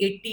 80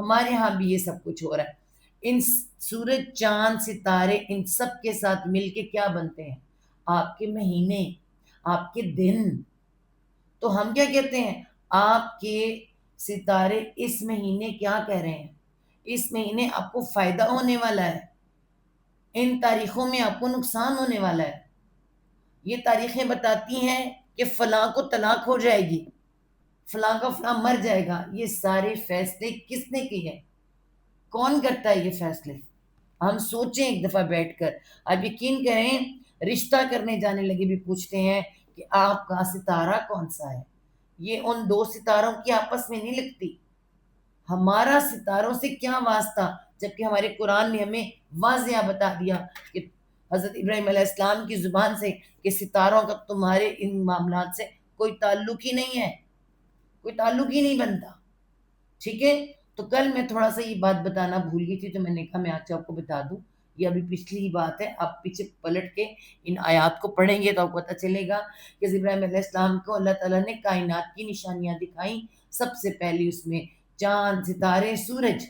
ہمارے ہاں بھی یہ سب کچھ ہو رہا ہے. ان سورج چاند ستارے ان سب کے ساتھ مل کے کیا بنتے ہیں؟ آپ کے مہینے، آپ کے دن. تو ہم کیا کہتے ہیں؟ آپ کے ستارے اس مہینے کیا کہہ رہے ہیں؟ اس مہینے آپ کو فائدہ ہونے والا ہے، ان تاریخوں میں آپ کو نقصان ہونے والا ہے. یہ تاریخیں بتاتی ہیں کہ فلاں کو طلاق ہو جائے گی، فلاں کا فلاں مر جائے گا. یہ سارے فیصلے کس نے کیے ہیں؟ کون کرتا ہے یہ فیصلے؟ ہم سوچیں ایک دفعہ بیٹھ کر. آپ یقین کریں، رشتہ کرنے جانے لگے بھی پوچھتے ہیں کہ آپ کا ستارہ کون سا ہے. یہ ان دو ستاروں کی آپس میں نہیں لگتی. ہمارا ستاروں سے کیا واسطہ، جبکہ ہمارے قرآن نے ہمیں واضح بتا دیا کہ حضرت ابراہیم علیہ السلام کی زبان سے کہ ستاروں کا تمہارے ان معاملات سے کوئی تعلق ہی نہیں ہے، کوئی تعلق ہی نہیں بنتا. ٹھیک ہے. تو کل میں تھوڑا سا یہ بات بتانا بھول گئی تھی، تو میں نے کہا میں آج آپ کو بتا دوں. یہ ابھی پچھلی ہی بات ہے، آپ پیچھے پلٹ کے ان آیات کو پڑھیں گے تو آپ کو پتہ چلے گا کہ ابراہیم علیہ السلام کو اللہ تعالیٰ نے کائنات کی نشانیاں دکھائیں. سب سے پہلی اس میں چاند، ستارے، سورج،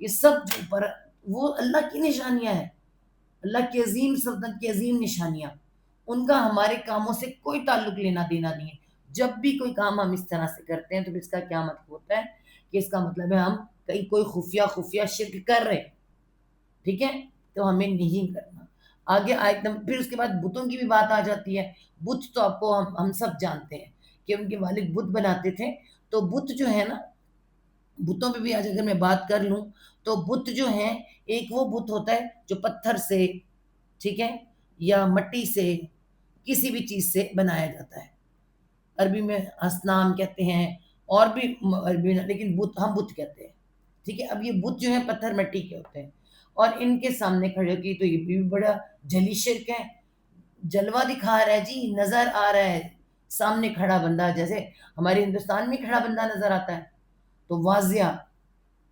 یہ سب جو اوپر وہ اللہ کی نشانیاں ہیں، اللہ کی عظیم سلطنت کی عظیم نشانیاں. ان کا ہمارے کاموں سے کوئی تعلق لینا دینا نہیں ہے. جب بھی کوئی کام ہم اس طرح سے کرتے ہیں تو اس کا کیا مطلب ہوتا ہے کہ اس کا مطلب ہے ہم کہیں کوئی خفیہ شرک کر رہے. ٹھیک ہے. تو ہمیں نہیں کرنا. آگے آیت نمبر، پھر اس کے بعد بتوں کی بھی بات آ جاتی ہے. بت تو آپ کو ہم سب جانتے ہیں کہ ان کے والد بت بناتے تھے. تو بت جو ہے نا، بتوں پہ بھی آج اگر میں بات کر لوں تو بت جو ہیں، ایک وہ بت ہوتا ہے جو پتھر سے، ٹھیک ہے، یا مٹی سے، کسی بھی چیز سے بنایا جاتا ہے. عربی میں اسنام کہتے ہیں، اور بھی عربی، لیکن بت ہم بت کہتے ہیں. ٹھیک ہے. اب یہ بت جو ہے پتھر مٹی کے ہوتے ہیں، اور ان کے سامنے کھڑے کی تو یہ بھی بڑا جلی شرک ہے. جلوہ دکھا رہا ہے جی، نظر آ رہا ہے سامنے کھڑا بندہ، جیسے ہمارے ہندوستان میں کھڑا بندہ نظر آتا ہے تو واضح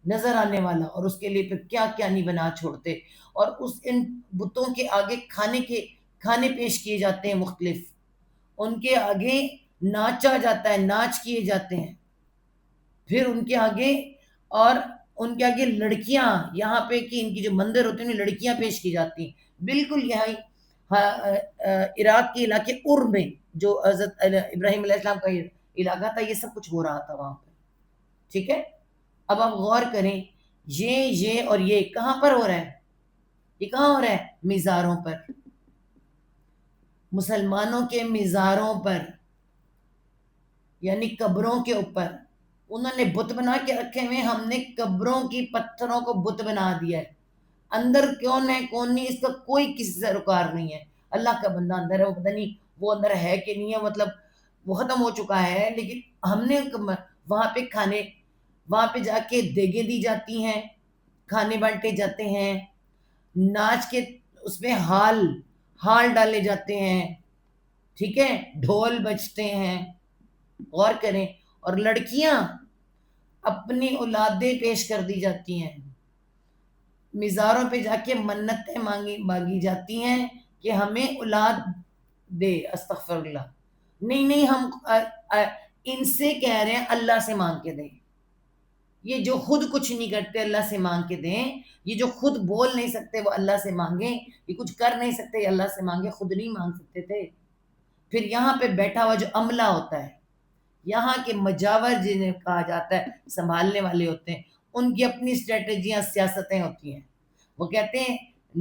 نظر آنے والا، اور اس کے لیے پھر کیا کیا نہیں بنا چھوڑتے. اور اس ان بتوں کے آگے کھانے پیش کیے جاتے ہیں مختلف، ان کے آگے ناچا جاتا ہے، ناچ کیے جاتے ہیں. پھر ان کے آگے، اور ان کے آگے لڑکیاں، یہاں پہ کہ ان کی جو مندر ہوتے ہیں لڑکیاں پیش کی جاتی ہیں. بالکل یہاں عراق کے علاقے ار میں جو حضرت ابراہیم علیہ السلام کا علاقہ تھا، یہ سب کچھ ہو رہا تھا وہاں پہ. ٹھیک ہے. اب آپ غور کریں، یہ اور یہ کہاں پر ہو رہا ہے؟ یہ کہاں ہو رہا ہے؟ مزاروں پر، مسلمانوں کے مزاروں پر، یعنی قبروں کے اوپر. انہوں نے بت بنا کے رکھے ہوئے، ہم نے قبروں کی پتھروں کو بت بنا دیا ہے. اندر کون ہے کون نہیں اس کا کوئی کسی سے رکار نہیں ہے. اللہ کا بندہ اندر ہے، وہ پتہ نہیں وہ اندر ہے کہ نہیں ہے، مطلب وہ ختم ہو چکا ہے. لیکن ہم نے وہاں پہ جا کے دیگیں دی جاتی ہیں، کھانے بانٹے جاتے ہیں، ناچ کے اس میں ہال ڈالے جاتے ہیں. ٹھیک ہے. ڈھول بجتے ہیں. غور کریں. اور لڑکیاں اپنی اولادیں پیش کر دی جاتی ہیں. مزاروں پہ جا کے منتیں مانگی جاتی ہیں کہ ہمیں اولاد دے. استغفر اللہ. نہیں ہم ان سے کہہ رہے ہیں اللہ سے مانگ کے دیں. یہ جو خود کچھ نہیں کرتے اللہ سے مانگ کے دیں. یہ جو خود بول نہیں سکتے وہ اللہ سے مانگیں. یہ کچھ کر نہیں سکتے اللہ سے مانگے، خود نہیں مانگ سکتے تھے. پھر یہاں پہ بیٹھا ہوا جو عملہ ہوتا ہے، یہاں کے مجاور جنہیں کہا جاتا ہے، سنبھالنے والے ہوتے ہیں، ان کی اپنی اسٹریٹجیاں، سیاستیں ہوتی ہیں. وہ کہتے ہیں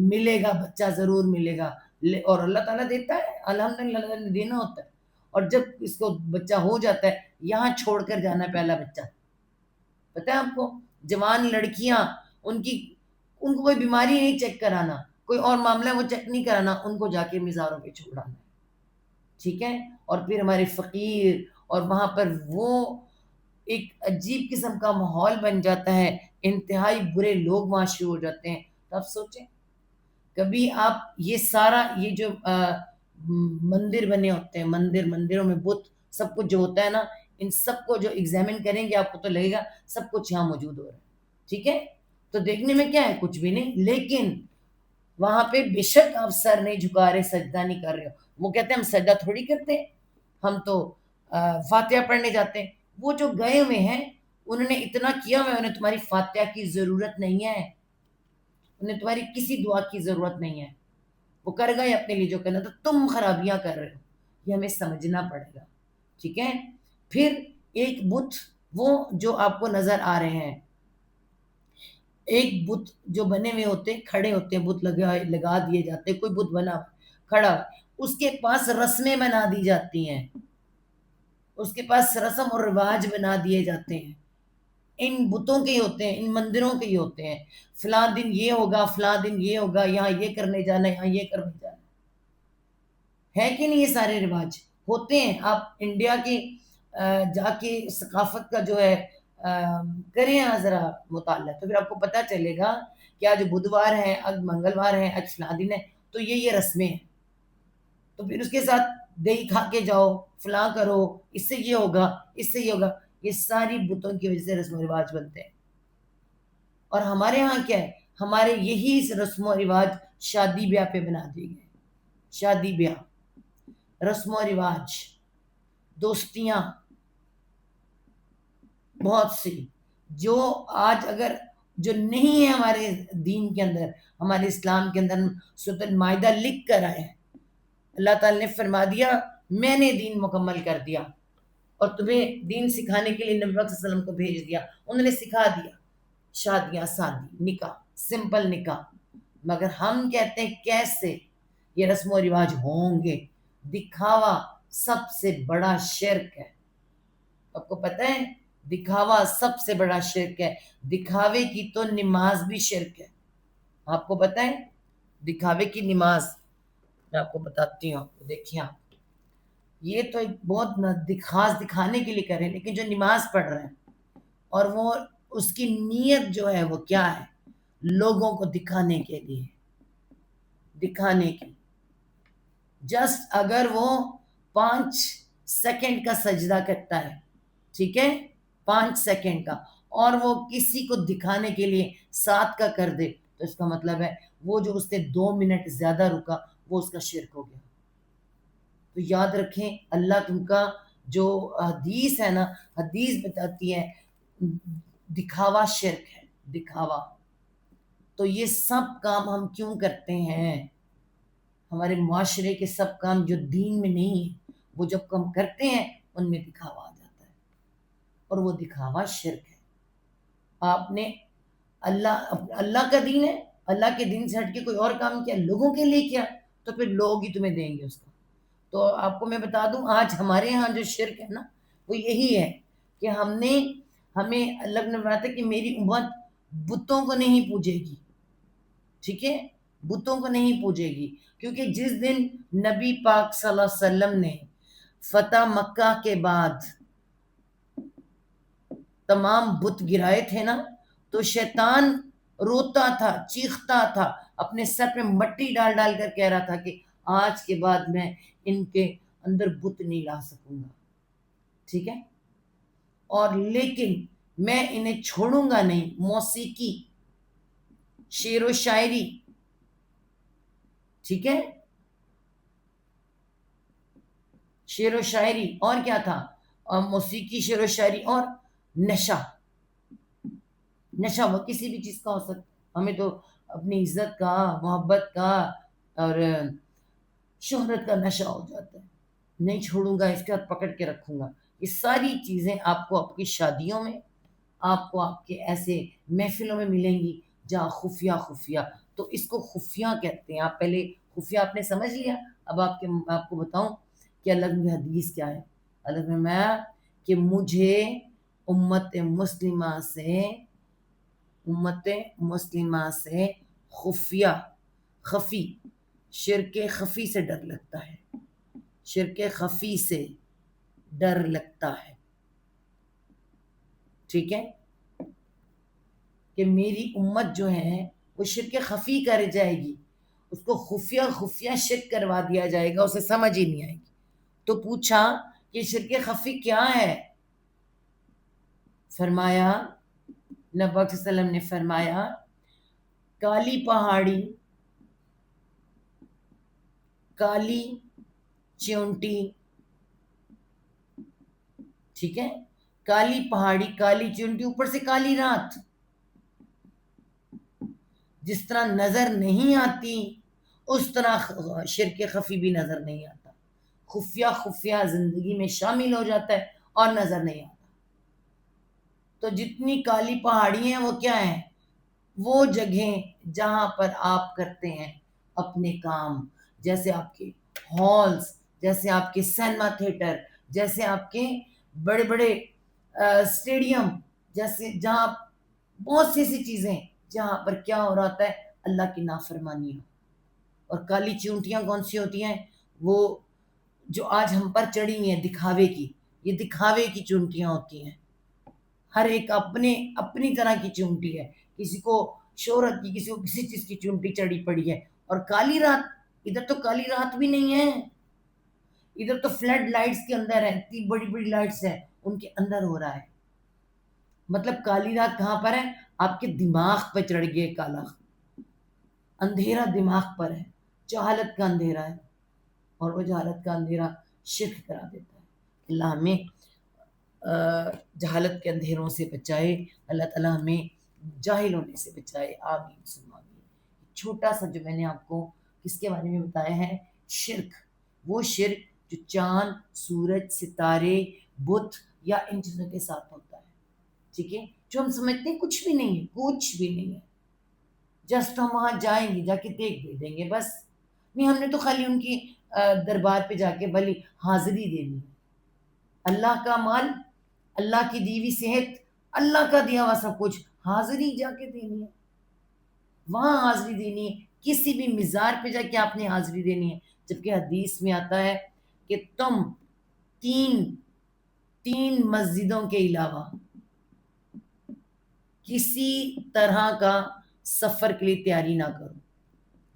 ملے گا بچہ، ضرور ملے گا، اور اللہ تعالیٰ دیتا ہے. الحمدللہ اللہ تعالیٰ نے دینا ہوتا ہے. اور جب اس کو بچہ ہو جاتا ہے، یہاں چھوڑ کر جانا ہے پہلا بچہ. پتہ ہے آپ کو، جوان لڑکیاں، ان کو کوئی بیماری نہیں چیک کرانا، کوئی اور معاملہ وہ چیک نہیں کرانا، ان کو جا کے مزاروں پہ چھوڑانا ہے. ٹھیک ہے. اور پھر ہمارے فقیر، اور وہاں پر وہ ایک عجیب قسم کا ماحول بن جاتا ہے، انتہائی برے لوگ وہاں شروع ہو جاتے ہیں. تو آپ سوچیں، کبھی آپ یہ سارا یہ جو مندر بنے ہوتے ہیں، مندروں میں بت، سب کچھ جو ہوتا ہے نا، ان سب کو جو ایگزامن کریں گے آپ کو تو لگے گا سب کچھ یہاں موجود ہو رہا ہے. ٹھیک ہے. تو دیکھنے میں کیا ہے؟ کچھ بھی نہیں. لیکن وہاں پہ بے شک آپ سر نہیں جھکا رہے، سجدہ نہیں کر رہے ہو. وہ کہتے ہیں ہم سجدہ تھوڑی کرتے ہیں، ہم تو فاتحہ پڑھنے جاتے ہیں. وہ جو گئے ہوئے ہیں انہوں نے اتنا کیا ہوا ہے، انہیں تمہاری فاتحہ کی ضرورت نہیں ہے، انہیں تمہاری کسی دعا کی ضرورت نہیں ہے، وہ کر گئے اپنے لیے جو کرنا، تو تم خرابیاں کر رہے ہو، یہ ہمیں سمجھنا پڑے گا، ٹھیک ہے؟ پھر ایک بت وہ جو آپ کو نظر آ رہے ہیں، ایک بت جو بنے ہوئے ہوتے ہیں، کھڑے ہوتے ہیں، بت لگا دیے جاتے ہیں، کوئی بت بنا کھڑا، اس کے پاس رسمیں بنا دی جاتی ہیں، اس کے پاس رسم اور رواج بنا دیے جاتے ہیں، ان بتوں کے ہی ہوتے ہیں، ان مندروں کے ہی ہوتے ہیں، فلاں دن یہ ہوگا، فلاں دن یہ ہوگا، یہاں یہ کرنے جانا ہے، یہاں یہ کرنے جانا ہے کہ نہیں؟ یہ سارے رواج ہوتے ہیں۔ آپ انڈیا کے جا کے ثقافت کا جو ہے کریں ذرا مطالعہ، تو پھر آپ کو پتہ چلے گا کہ آج بدھوار ہے، آج منگلوار ہے، آج فلاں دن ہے، تو یہ رسمیں ہیں، تو پھر اس کے ساتھ دہی کھا کے جاؤ، فلاں کرو، اس سے یہ ہوگا، اس سے یہ ہوگا، یہ ساری بتوں کی وجہ سے رسم و رواج بنتے ہیں۔ اور ہمارے ہاں کیا ہے؟ ہمارے یہی رسم و رواج شادی بیاہ پہ بنا دیے گئے، شادی بیاہ، رسم و رواج، دوستیاں، بہت سی جو آج اگر جو نہیں ہے ہمارے دین کے اندر، ہمارے اسلام کے اندر، سورۃ المائدہ لکھ کر آئے ہیں، اللہ تعالی نے فرما دیا میں نے دین مکمل کر دیا، اور تمہیں دین سکھانے کے لیے نبی صلی اللہ علیہ وسلم کو بھیج دیا، انہوں نے سکھا دیا شادیاں، سادی نکاح، سمپل نکاح، مگر ہم کہتے ہیں کیسے یہ رسم و رواج ہوں گے؟ دکھاوا سب سے بڑا شرک ہے، آپ کو پتہ ہے؟ دکھاوا سب سے بڑا شرک ہے، دکھاوے کی تو نماز بھی شرک ہے، آپ کو پتہ ہے؟ دکھاوے کی نماز میں آپ کو بتاتی ہوں، دیکھیے آپ، یہ تو ایک بہت خاص دکھانے کے لیے کر رہے ہیں، لیکن جو نماز پڑھ رہے ہیں اور وہ اس کی نیت جو ہے وہ کیا ہے؟ لوگوں کو دکھانے کے لیے، دکھانے کی، جسٹ اگر وہ 5 سیکنڈ کا سجدہ کرتا ہے، ٹھیک ہے، 5 سیکنڈ کا، اور وہ کسی کو دکھانے کے لیے 7 کا کر دے، تو اس کا مطلب ہے وہ جو اس نے 2 منٹ زیادہ رکا وہ اس کا شرک ہو گیا۔ تو یاد رکھیں، اللہ تم کا جو حدیث ہے نا، حدیث بتاتی ہے دکھاوا شرک ہے، دکھاوا۔ تو یہ سب کام ہم کیوں کرتے ہیں؟ ہمارے معاشرے کے سب کام جو دین میں نہیں ہیں، وہ جب کم کرتے ہیں ان میں دکھاوا آ جاتا ہے، اور وہ دکھاوا شرک ہے۔ آپ نے اللہ کا دین ہے، اللہ کے دین سے ہٹ کے کوئی اور کام کیا، لوگوں کے لیے کیا، تو پھر لوگ ہی تمہیں دیں گے اس کا۔ تو آپ کو میں بتا دوں، آج ہمارے ہاں جو شرک ہے نا، وہ یہی ہے کہ ہمیں اللہ نے بتایا کہ میری امت بتوں کو نہیں پوجے گی، ٹھیک ہے، بتوں کو نہیں پوجے گی، کیونکہ جس دن نبی پاک صلی اللہ علیہ وسلم نے فتح مکہ کے بعد تمام بت گرائے تھے نا، تو شیطان روتا تھا، چیختا تھا، اپنے سر پہ مٹی ڈال ڈال کر کہہ رہا تھا کہ آج کے بعد میں ان کے اندر بت نہیں لا سکوں گا، ٹھیک ہے، اور لیکن میں انہیں چھوڑوں گا نہیں، موسیقی، شعر و شاعری، ٹھیک ہے، شعر و شاعری، اور کیا تھا؟ اور موسیقی، شعر و شاعری، اور نشہ، نشہ وہ کسی بھی چیز کا ہو سکتا، ہمیں تو اپنی عزت کا، محبت کا اور شہرت کا نشہ ہو جاتا ہے، نہیں چھوڑوں گا، اس کے ہاتھ پکڑ کے رکھوں گا۔ یہ ساری چیزیں آپ کو آپ کی شادیوں میں، آپ کو آپ کے ایسے محفلوں میں ملیں گی جہاں خفیہ خفیہ، تو اس کو خفیہ کہتے ہیں۔ آپ پہلے خفیہ آپ نے سمجھ لیا، اب آپ کو بتاؤں کہ اللہ کی حدیث کیا ہے۔ اللہ میں کہ مجھے امت مسلمہ سے خفیہ، خفی، شرک خفی سے ڈر لگتا ہے، شرک خفی سے ڈر لگتا ہے، ٹھیک ہے، کہ میری امت جو ہے وہ شرک خفی کر جائے گی، اس کو خفیہ خفیہ شرک کروا دیا جائے گا، اسے سمجھ ہی نہیں آئے گی۔ تو پوچھا کہ شرک خفی کیا ہے؟ فرمایا، نبی صلی اللہ علیہ وسلم نے فرمایا، کالی پہاڑی، کالی چونٹی، ٹھیک ہے، کالی پہاڑی، کالی چونٹی، اوپر سے کالی رات. جس طرح نظر نہیں آتی اس طرح شرک خفی بھی نظر نہیں آتا. خفیہ خفیہ زندگی میں شامل ہو جاتا ہے اور نظر نہیں آتا. تو جتنی کالی پہاڑی ہیں وہ کیا ہیں؟ وہ جگہیں جہاں پر آپ کرتے ہیں اپنے کام، جیسے آپ کے ہالز، جیسے آپ کے سینما تھیٹر، جیسے آپ کے بڑے بڑے اسٹیڈیم، جیسے جہاں بہت سی ایسی چیزیں جہاں پر کیا ہو رہا ہوتا ہے؟ اللہ کی نافرمانی ہو. اور کالی چونٹیاں کون سی ہوتی ہیں؟ وہ جو آج ہم پر چڑھی ہوئی ہیں دکھاوے کی، یہ دکھاوے کی چونٹیاں ہوتی ہیں. ہر ایک اپنے اپنی طرح کی چونٹی ہے. کسی کو شہرت کی، کسی کو کسی چیز کی چونٹی چڑھی پڑی ہے. اور کالی رات، ادھر تو کالی رات بھی نہیں ہے، ادھر تو فلڈ لائٹس کے اندر ہے، اتنی بڑی بڑی لائٹس ہیں ان کے اندر ہو رہا ہے. مطلب کالی رات کہاں پر ہے؟ آپ کے دماغ پہ چڑھ گئے کالا. اندھیرا دماغ پر ہے، جہالت کا اندھیرا ہے، اور وہ جہالت کا اندھیرا شرک کرا دیتا ہے. اللہ ہمیں جہالت کے اندھیروں سے بچائے، اللہ تعالیٰ ہمیں جاہل ہونے سے بچائے. آمین ثم آمین. چھوٹا سا جو میں نے آپ کو کس کے بارے میں بتایا ہے، شرک. وہ شرک جو چاند، سورج، ستارے، بت یا ان چیزوں کے ساتھ ہوتا ہے. ٹھیک ہے، جو ہم سمجھتے ہیں کچھ بھی نہیں ہے، کچھ بھی نہیں ہے، جسٹ ہم وہاں جائیں گے، جا کے دیکھ دے دیں گے بس. نہیں، ہم نے تو خالی ان کی دربار پہ جا کے بھلی حاضری دینی ہے. اللہ کا مال، اللہ کی دیوی صحت، اللہ کا دیا ہوا سب کچھ، حاضری جا کے دینی ہے، وہاں حاضری دینی ہے. کسی بھی مزار پہ جا کے آپ نے حاضری دینی ہے. جبکہ حدیث میں آتا ہے کہ تم تین مسجدوں کے علاوہ کسی طرح کا سفر کے لیے تیاری نہ کرو.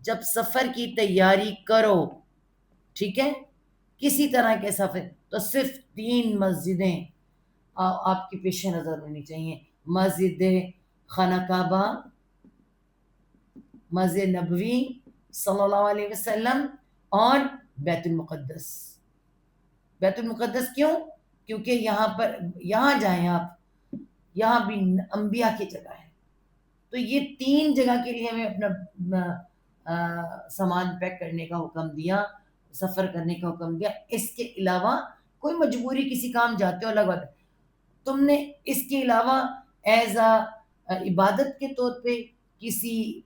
جب سفر کی تیاری کرو، ٹھیک ہے، کسی طرح کے سفر، تو صرف 3 مسجدیں آپ کی پیش نظر ہونی چاہیے. مسجد خانہ کعبہ، مسجد نبوی صلی اللہ علیہ وسلم، اور بیت المقدس. بیت المقدس کیوں؟ کیونکہ یہاں پر، یہاں جائیں آپ، یہاں بھی انبیاء کی جگہ ہے. تو یہ 3 جگہ کے لیے ہمیں اپنا سامان پیک کرنے کا حکم دیا، سفر کرنے کا حکم دیا. اس کے علاوہ کوئی مجبوری، کسی کام جاتے ہو الگ بات ہے. تم نے اس کے علاوہ ایز عبادت کے طور پہ، کسی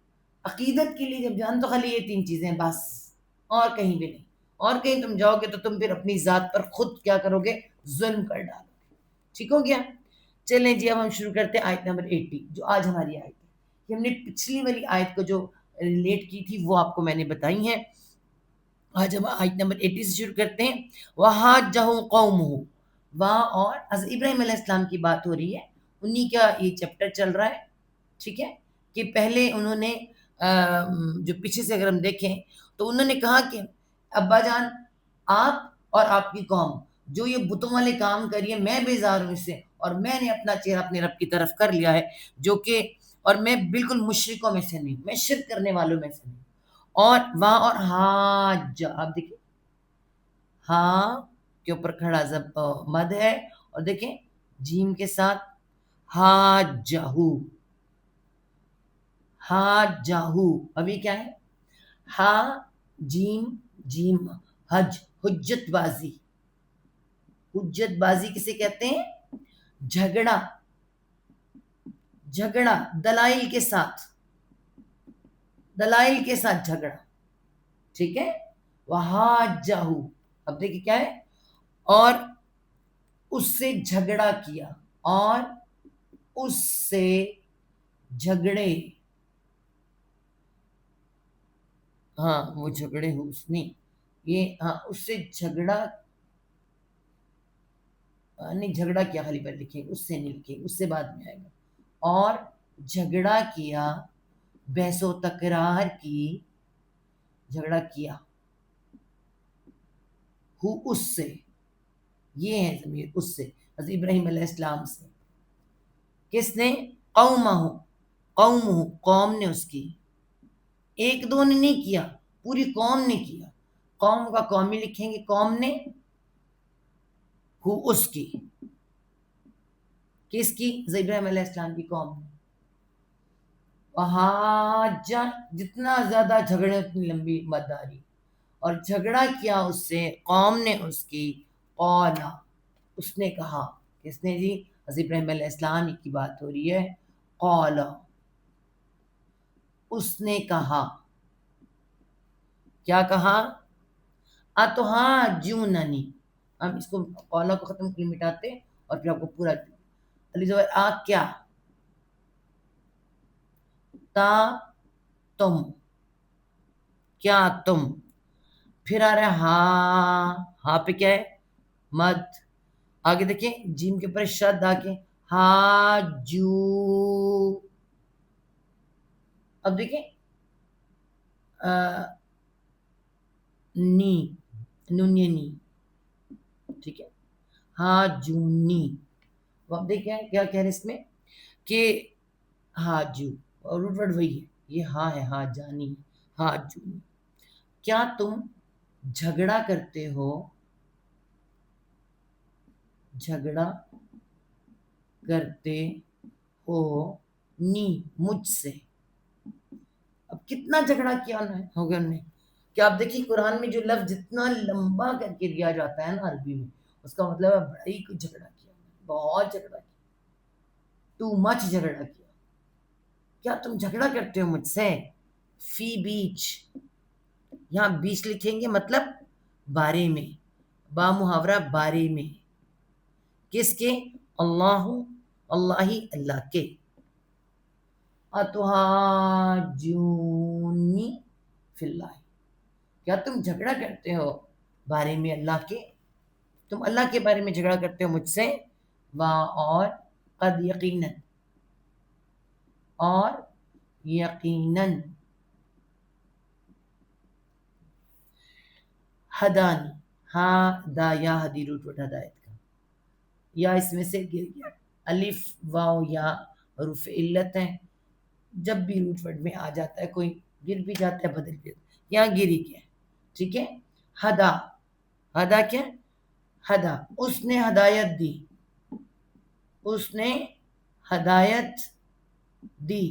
عقیدت کے لیے جب جان، تو خالی یہ 3 چیزیں بس، اور کہیں بھی نہیں. اور کہیں تم جاؤ گے تو تم پھر اپنی ذات پر خود کیا کرو گے؟ ظلم کر ڈالو گے. ٹھیک ہو گیا؟ چلیں جی، اب ہم شروع کرتے ہیں آیت نمبر 80 جو آج ہماری آیت ہے. کہ ہم نے پچھلی والی آیت کو جو ریلیٹ کی تھی وہ آپ کو میں نے بتائی ہیں. آج ہم آیت نمبر 80 سے شروع کرتے ہیں. وَحَاجَّهُ قَوْمُهُ، وہاں اور حضرت ابراہیم علیہ السلام کی بات ہو رہی ہے. انہی کا یہ چیپٹر چل رہا ہے. ٹھیک ہے، کہ پہلے انہوں نے جو پیچھے سے اگر ہم دیکھیں تو انہوں نے کہا کہ ابا جان، آپ اور آپ کی قوم جو یہ بتوں والے کام کریے، میں بیزار ہوں اس سے، اور میں نے اپنا چہرہ اپنے رب کی طرف کر لیا ہے، جو کہ، اور میں بالکل مشرکوں میں سے نہیں، میں شرک کرنے والوں میں سے نہیں. اور وہاں اور حاج، آپ دیکھیں ہاں کے اوپر کھڑا مد ہے، اور دیکھیں جیم کے ساتھ حاجہو، حاجہو. ابھی کیا ہے؟ ہا جیم جیم حج، حجت بازی. حجت بازی کسے کہتے ہیں؟ جھگڑا، جھگڑا دلائل کے ساتھ، دلائل کے ساتھ جھگڑا. ٹھیک ہے، وحاجہو. اب دیکھیں کیا ہے؟ اور اس سے جھگڑا کیا، اور اس سے جھگڑے. ہاں وہ جھگڑے ہو اس نے، یہ ہاں اس سے جھگڑا، نہیں جھگڑا کیا خالی پر لکھیں، اس سے نہیں لکھیں، اس سے بعد میں آئے گا. اور جھگڑا کیا، بحث و تکرار کی، جھگڑا کیا ہو اس سے، یہ ہے ضمیر اس سے، حضرت ابراہیم علیہ السلام سے. کس نے؟ قومہ، قوم، قوم نے اس کی. ایک دو نے نہیں کیا، پوری قوم نے کیا. قوم کا قومی لکھیں گے، قوم نے ہو اس کی. کس کی؟ ابراہیم علیہ السلام کی قوم نے. وحاجہ، جتنا زیادہ جھگڑے اتنی لمبی مداری، اور جھگڑا کیا اس سے، قوم نے اس کی، قولا، اس نے کہا. کس نے جی؟ حضرت ابراہیم علیہ السلام کی بات ہو رہی ہے. قولا، اس نے کہا. کیا کہا؟ اتحاجوننی. ہم اس کو قولا کو ختم کر مٹاتے اور پھر آپ کو پورا علی زبر آ کیا؟ تا، تم، کیا تم. پھر آ رہا ہے ہاں، ہاں پہ کیا ہے؟ مد. آگے دیکھیں جیم کے اوپر شد آ کے ہاجو. اب دیکھیں نی، نونیہ نی، ٹھیک ہے. ہاجونی. اب دیکھیں کیا کہہ رہے ہیں اس میں کہ ہاجو، اور روٹ ورڈ وہی ہے، یہ ہاں ہے، ہاں جانی، ہاجونی. کیا تم جھگڑا کرتے ہو، جھگڑا کرتے ہو نی، مجھ سے. اب کتنا جھگڑا کیا ہوگا انہوں نے. کہ آپ دیکھیے قرآن میں جو لفظ جتنا لمبا کر کے دیا جاتا ہے نا عربی میں، اس کا مطلب ہے بڑا ہی کچھ جھگڑا کیا، بہت جھگڑا کیا، ٹو مچ جھگڑا کیا. کیا تم جھگڑا کرتے ہو مجھ سے؟ فی بیچ، یہاں بیچ لکھیں گے مطلب بارے میں، با محاورہ بارے میں. کس کے؟ اللہ، اللہ ہی، اللہ کے. اتحاجونی فی اللہ، کیا تم جھگڑا کرتے ہو بارے میں اللہ کے، تم اللہ کے بارے میں جھگڑا کرتے ہو مجھ سے. اور قد یقیناً، اور یقیناً، ہدانی، ہاں دا یا ہدی، روٹ وٹ ہدایت کا، یا اس میں سے گر گیا. الف واو یا حروف علت ہیں، جب بھی روٹ ورڈ میں آ جاتا ہے کوئی گر بھی جاتا ہے، بدل بھی جاتا ہے. یہاں گری کیا ہے، ٹھیک ہے. ہدا، ہدا کیا؟ ہدا، اس نے ہدایت دی، اس نے ہدایت دی.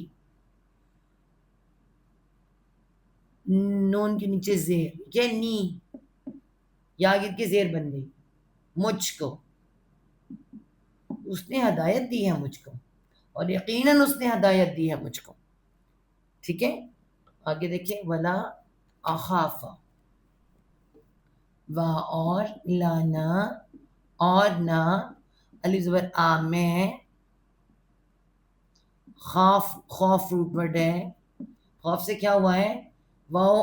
نون کے نیچے زیر، کیا؟ نی، یا گر کے زیر بن گئی. مجھ کو، اس نے ہدایت دی ہے مجھ کو، اور یقیناً اس نے ہدایت دی ہے مجھ کو. ٹھیک ہے. آگے دیکھیں ولا اخاف، و اور، لانا، اور نہ، الف زبر آ میں، خوف، خوف روٹ ورڈ ہے، خوف سے کیا ہوا ہے؟ واو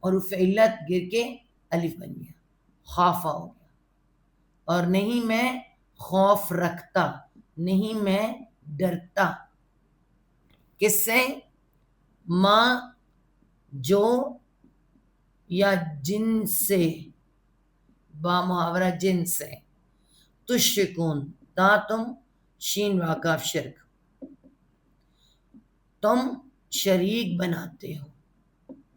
حروف علت گر کے الف بن گیا، خوفا ہو گیا. اور نہیں میں خوف رکھتا، نہیں میں ڈرتا. کس سے؟ ماں، جو، یا جن سے، با محاورہ جن سے. تشرکون، تا تم، شین واقاف شرک، تم شریک بناتے ہو،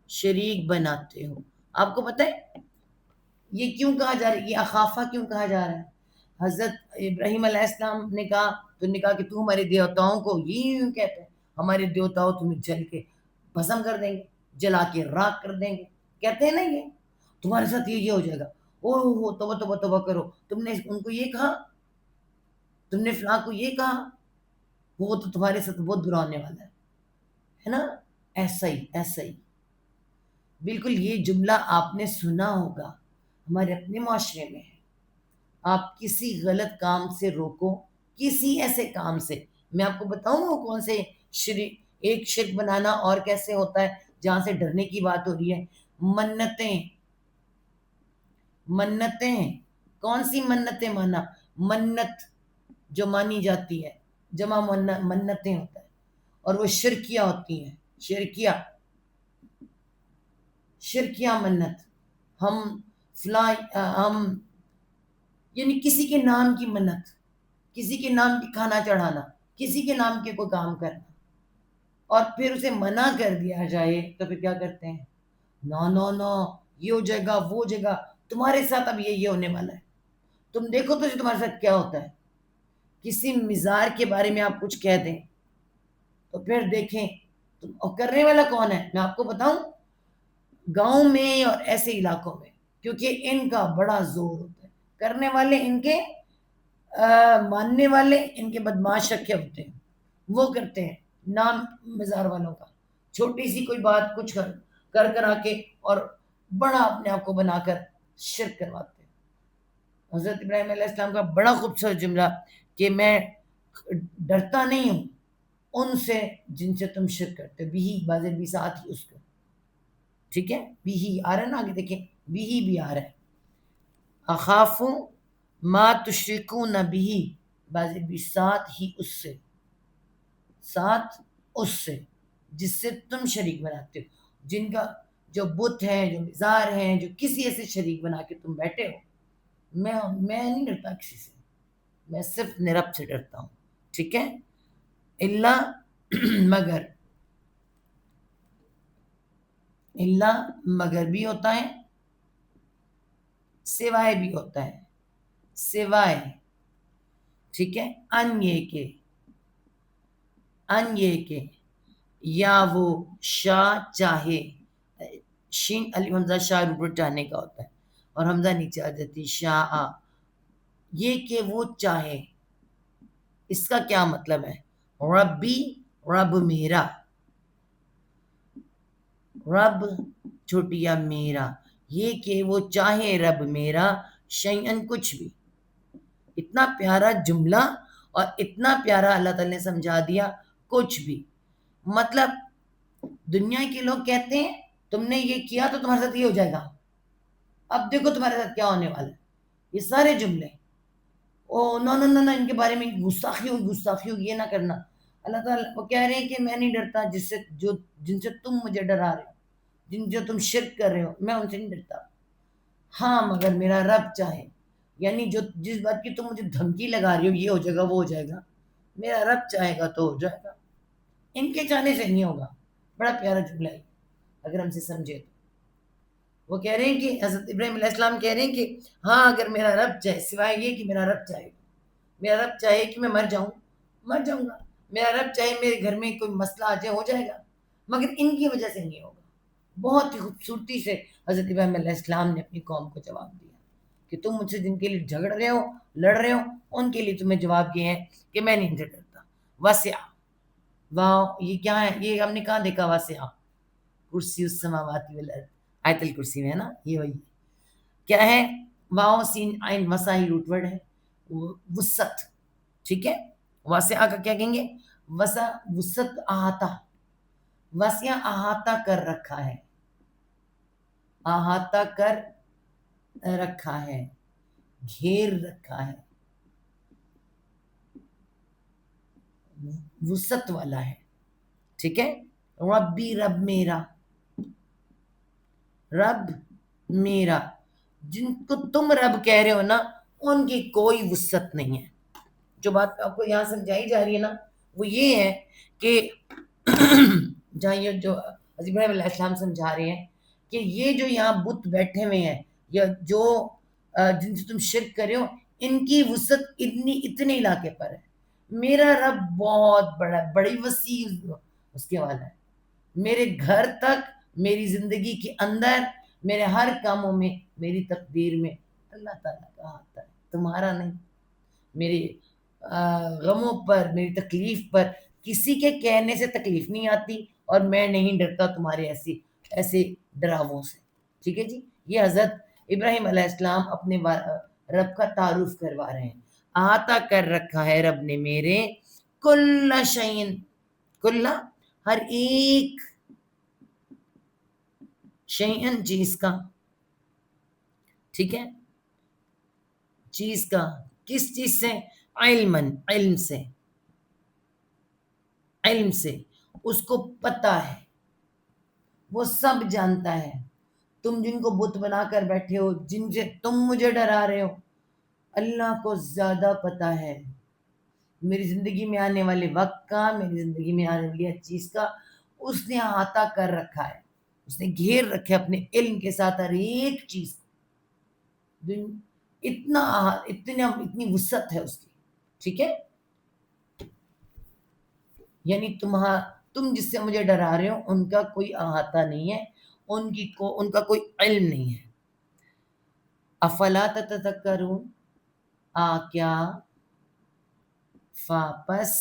شریک بناتے ہو. آپ کو پتہ ہے یہ کیوں کہا جا رہا ہے، یہ اخافہ کیوں کہا جا رہا ہے؟ حضرت ابراہیم علیہ السلام نے کہا، تو نے کہا کہ تو ہمارے دیوتاؤں کو یوں کہتے ہیں، ہمارے دیوتاؤں تمہیں جل کے بھسم کر دیں گے، جلا کے راکھ کر دیں گے. کہتے ہیں نا یہ تمہارے ساتھ یہ ہو جائے گا. او ہو توبہ توبہ توبہ کرو، تم نے ان کو یہ کہا، تم نے فلاں کو یہ کہا، وہ تو تمہارے ساتھ بہت برا ہونے والا ہے نا. ایسا ہی، ایسا ہی بالکل یہ جملہ آپ نے سنا ہوگا، ہمارے اپنے معاشرے میں ہے. آپ کسی غلط کام سے روکو، کسی ایسے کام سے، میں آپ کو بتاؤں وہ کون سے شرک، ایک شرک بنانا اور کیسے ہوتا ہے جہاں سے ڈرنے کی بات ہو رہی ہے. منتیں، منتیں، کون سی منتیں مانا؟ منت جو مانی جاتی ہے، جمع منتیں ہوتا ہے، اور وہ شرکیہ ہوتی ہیں، شرکیہ، شرکیہ منت. ہم فلاں، ہم یعنی کسی کے نام کی منت، کسی کے نام کی کھانا چڑھانا، کسی کے نام کے کوئی کام کرنا، اور پھر اسے منع کر دیا جائے تو پھر کیا کرتے ہیں؟ نو نو نو، یہ ہو جائے گا، وہ ہو جائے گا، تمہارے ساتھ اب یہ ہونے والا ہے، تم دیکھو تو تمہارے ساتھ کیا ہوتا ہے. کسی مزار کے بارے میں آپ کچھ کہہ دیں تو پھر دیکھیں اور کرنے والا کون ہے. میں آپ کو بتاؤں، گاؤں میں اور ایسے علاقوں میں، کیونکہ ان کا بڑا زور ہوتا ہے. کرنے والے ان کے ماننے والے ان کے بدماش رکھے ہوتے ہیں، وہ کرتے ہیں نام مزار والوں کا. چھوٹی سی کوئی بات کچھ کر آ کے اور بڑا اپنے آپ کو بنا کر شرک کرواتے ہیں. حضرت ابراہیم علیہ السلام کا بڑا خوبصورت جملہ کہ میں ڈرتا نہیں ہوں ان سے جن سے تم شرک کرتے. بھی بازے بھی ساتھ ہی اس کو، ٹھیک ہے، بھی آ رہا ہے نا، آگے دیکھیں بھی آ رہا ہے. اخاف ما تشرکون بھی، بازے بھی ساتھ ہی اس سے، ساتھ اس سے جس سے تم شریک بناتے ہو. جن کا جو بت ہیں، جو مزار ہیں، جو کسی ایسے شریک بنا کے تم بیٹھے ہو. میں نہیں ڈرتا کسی سے، میں صرف اپنے رب سے ڈرتا ہوں. ٹھیک ہے. مگر بھی ہوتا ہے، سوائے بھی ہوتا ہے. سوائے، ٹھیک ہے، ان یہ کہ یا وہ شاہ چاہے، شین علی حمزہ شاہ روبر چاہنے کا ہوتا ہے اور حمزہ نیچے آ جاتی شاہ. یہ کہ وہ چاہے، اس کا کیا مطلب ہے؟ ربی، رب میرا، رب چھوٹیا میرا. یہ کہ وہ چاہے رب میرا، شیئن کچھ بھی. اتنا پیارا جملہ اور اتنا پیارا اللہ تعالی نے سمجھا دیا. کچھ بھی مطلب دنیا کے لوگ کہتے ہیں تم نے یہ کیا تو تمہارے ساتھ یہ ہو جائے گا، اب دیکھو تمہارے ساتھ کیا ہونے والا ہے. یہ سارے جملے نو ان کے بارے میں گستاخی ہوگی، یہ نہ کرنا. اللہ تعالیٰ وہ کہہ رہے ہیں کہ میں نہیں ڈرتا جن سے تم مجھے ڈرا رہے ہو، جو تم شرک کر رہے ہو، میں ان سے نہیں ڈرتا. ہاں مگر میرا رب چاہے، یعنی جس بات کی تم مجھے دھمکی لگا رہی ہو یہ ہو جائے گا وہ ہو جائے گا، میرا رب چاہے گا تو ہو جائے گا، ان کے چاہنے سے نہیں ہوگا. بڑا پیارا جملہ ہے اگر ہم سے سمجھے تو. وہ کہہ رہے ہیں کہ حضرت ابراہیم علیہ السلام کہہ رہے ہیں کہ ہاں اگر میرا رب چاہے، سوائے یہ کہ میرا رب چاہے، میرا رب چاہے کہ میں مر جاؤں گا، میرا رب چاہے میرے گھر میں کوئی مسئلہ آ جائے، ہو جائے گا، مگر ان کی وجہ سے نہیں ہوگا. بہت ہی خوبصورتی سے حضرت ابراہیم علیہ السلام نے اپنی قوم کو جواب دیا کہ تم مجھ سے جن کے لیے جھگڑ رہے ہو، لڑ رہے ہو، ان کے لیے تمہیں جواب یہ ہے کہ میں نہیں ڈرتا. وسع، واو یہ کیا ہے؟ یہ ہم نے کہاں دیکھا واسعہ؟ کرسی السماوات والارض، آیت الکرسی میں ہے نا. یہ وہی کیا ہے؟ واو سین عین وسع ہی روٹ ورڈ ہے، وسعت. ٹھیک ہے. واسعہ کا کیا کہیں گے؟ وسع، وسعت، احاطہ. وسع احاطہ کر رکھا ہے، احاطہ کر رکھا ہے، گھیر رکھا ہے، وسعت والا ہے. ٹھیک ہے. ربی، رب میرا، رب میرا. جن کو تم رب کہہ رہے ہو نا ان کی کوئی وسعت نہیں ہے. جو بات آپ کو یہاں سمجھائی جا رہی ہے نا وہ یہ ہے کہ جہاں یہ جو ابراہیم علیہ السلام سمجھا رہے ہیں کہ یہ جو یہاں بت بیٹھے ہوئے ہیں یا جو جن سے تم شرک کر رہے ہو، ان کی وسعت اتنے علاقے پر ہے. میرا رب بہت بڑا، بڑی وسیع اس کے والا ہے. میرے گھر تک، میری زندگی کے اندر، میرے ہر کاموں میں، میری تقدیر میں اللہ تعالیٰ کا ہاتھ ہے، تمہارا نہیں. میری غموں پر، میری تکلیف پر کسی کے کہنے سے تکلیف نہیں آتی اور میں نہیں ڈرتا تمہارے ایسے ڈراووں سے. ٹھیک ہے جی. یہ حضرت ابراہیم علیہ السلام اپنے رب کا تعارف کروا رہے ہیں. احاطہ کر رکھا ہے رب نے میرے کل شیء، کل ہر ایک، شیئن چیز کا. ٹھیک ہے. چیز کا، کس چیز سے؟ علماً، علم سے، علم سے. اس کو پتہ ہے، وہ سب جانتا ہے. تم جن کو بت بنا کر بیٹھے ہو، جن سے تم مجھے ڈرا رہے ہو، اللہ کو زیادہ پتہ ہے میری زندگی میں آنے والے وقت کا، میری زندگی میں آنے والی ہر چیز کا. اس نے احاطہ کر رکھا ہے، اس نے گھیر رکھا ہے اپنے علم کے ساتھ ہر ایک چیز کو. اتنی وسعت ہے اس کی. ٹھیک ہے. یعنی تم جس سے مجھے ڈرا رہے ہو ان کا کوئی احاطہ نہیں ہے، ان کا کوئی علم نہیں ہے. افلا تتذکرون، کیا پس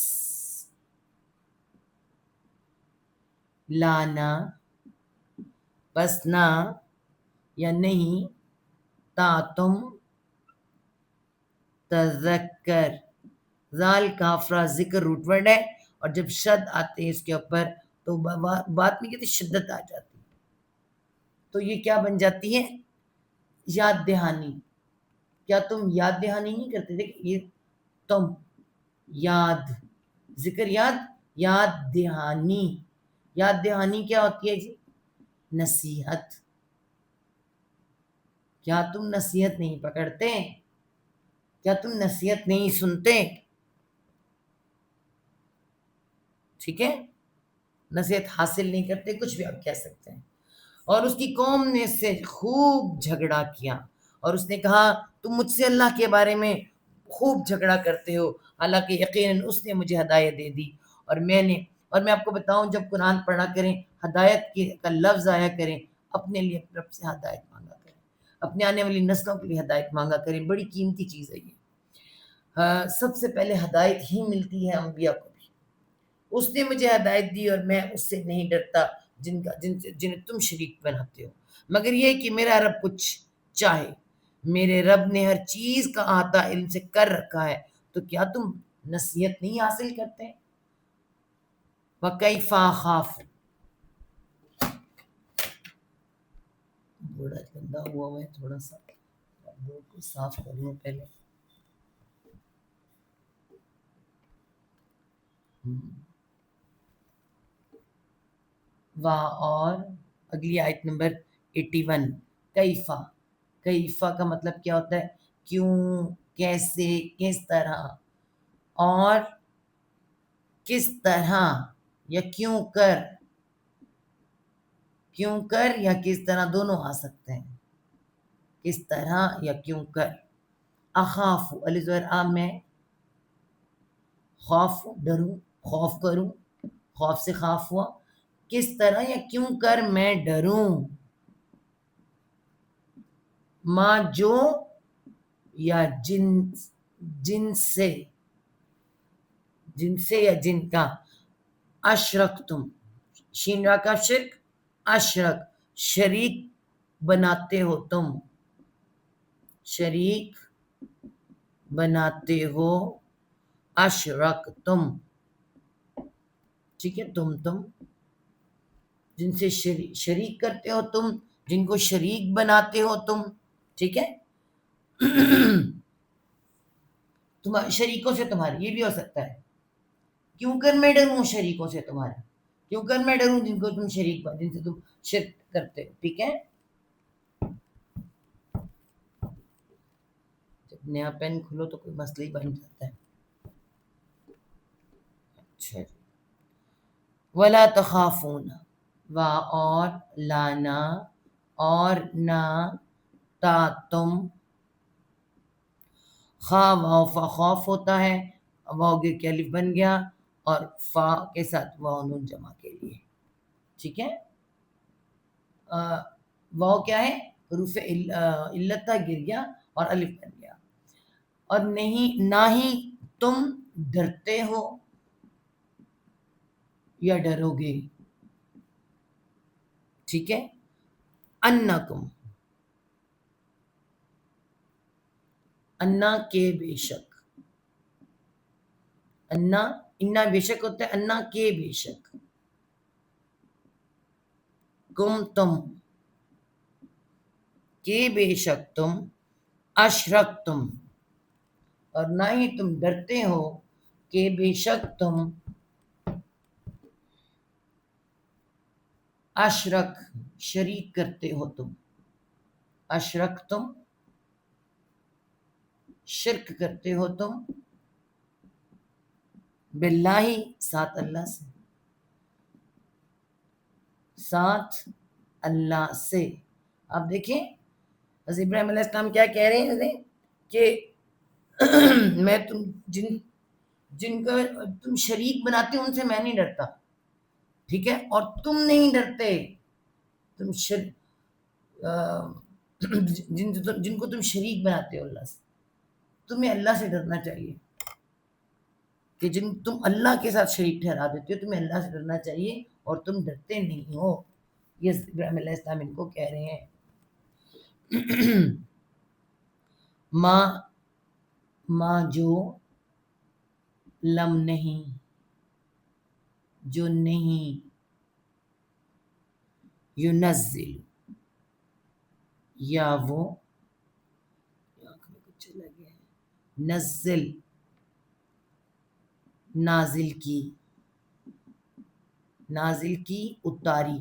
لانا، پس نہ یا نہیں، تم تذکر. زال کافرہ ذکر روٹ ورڈ ہے، اور جب شد آتے ہیں اس کے اوپر تو بات نہیں کہتے، شدت آ جاتی، تو یہ کیا بن جاتی ہے؟ یاد دہانی. کیا تم یاد دہانی نہیں کرتے؟ دیکھ یہ تم یاد، ذکر یاد دہانی. یاد دہانی کیا ہوتی ہے جی؟ نصیحت. کیا تم نصیحت نہیں پکڑتے؟ کیا تم نصیحت نہیں سنتے؟ ٹھیک ہے، نصیحت حاصل نہیں کرتے، کچھ بھی آپ کہہ سکتے ہیں. اور اس کی قوم نے اس سے خوب جھگڑا کیا، اور اس نے کہا تم مجھ سے اللہ کے بارے میں خوب جھگڑا کرتے ہو، حالانکہ یقیناً اس نے مجھے ہدایت دے دی. اور میں آپ کو بتاؤں، جب قرآن پڑھا کریں، ہدایت کا لفظ آیا کریں، اپنے لیے رب سے ہدایت مانگا کریں، اپنے آنے والی نسلوں کے لیے ہدایت مانگا کریں. بڑی قیمتی چیز ہے یہ. سب سے پہلے ہدایت ہی ملتی ہے انبیاء کو بھی. اس نے مجھے ہدایت دی اور میں اس سے نہیں ڈرتا جنہیں تم شریک بناتے ہو، مگر یہ کہ میرا رب کچھ چاہے. میرے رب نے ہر چیز کا احاطہ علم سے کر رکھا ہے، تو کیا تم نصیحت نہیں حاصل کرتے؟ وَكَيْفَ أَخَافُ، بڑا گندا ہوا ہے تھوڑا سا، بورڈ کو صاف کر لوں پہلے. اور اگلی آیت نمبر 81. کیفا، کیفا کا مطلب کیا ہوتا ہے؟ کیوں، کیسے، کس طرح. اور کس طرح یا کیوں کر، کیوں کر یا کس طرح دونوں آ سکتے ہیں، کس طرح یا کیوں کر. اخاف، الف زبر آ میں، خوف ڈروں، خوف کروں، خوف سے خاف ہوا. کس طرح یا کیوں کر میں ڈروں، ماں جو یا جن سے یا جن کا. اشرک تم، شین را کا شرک، اشرک شریک بناتے ہو تم، شریک بناتے ہو. اشرک تم، ٹھیک ہے، تم جن سے شریک کرتے ہو تم، جن کو شریک بناتے ہو تم. ٹھیک ہے، شریکوں سے تمہارے، یہ بھی ہو سکتا ہے. کیوں کر میں ڈروں شریکوں سے تمہارے، کیوں کر میں ڈروں جن کو تم جن سے تم شرک کرتے ہو. ٹھیک ہے، جب نیا پین کھلو تو کوئی مسئلہ ہی بن جاتا ہے. اچھا، ولا تخافون، اور لانا، اور نہ، تم. واو فا خوف ہوتا ہے، واو گر کے الف بن گیا، اور فا کے ساتھ واو نون جمع کے لیے. ٹھیک ہے، واو کیا ہے؟ حروف علت تھا، گر گیا اور الف بن گیا. اور نہیں، نہ ہی تم ڈرتے ہو یا ڈرو گے. ٹھیک ہے، انکم، انا کے بے شک، انا بے شک ہوتا ہے، انا کے بے شک. کم تم، کے بے شک تم، اشرک تم، اور نہ ہی تم ڈرتے ہو کہ بے شک تم، اشرک شریک کرتے ہو تم، اشرک تم شرک کرتے ہو تم، باللہ ساتھ اللہ سے، ساتھ اللہ سے. آپ دیکھیں حضرت ابراہیم علیہ السلام کیا کہہ رہے ہیں کہ میں جن کا تم شریک بناتے ہو ان سے میں نہیں ڈرتا، ٹھیک ہے، اور تم نہیں ڈرتے، تم جن کو تم شریک بناتے ہو اللہ سے، تمہیں اللہ سے ڈرنا چاہیے، کہ جن تم اللہ کے ساتھ شریک ٹھہرا دیتے ہو تمہیں اللہ سے ڈرنا چاہیے اور تم ڈرتے نہیں ہو. یہ ابراہیم علیہ السلام ان کو کہہ رہے ہیں. ماں جو لم نہیں، جو نہیں، ینزل یا وہ چلا گیا ہے، نزل نازل کی، نازل کی اتاری،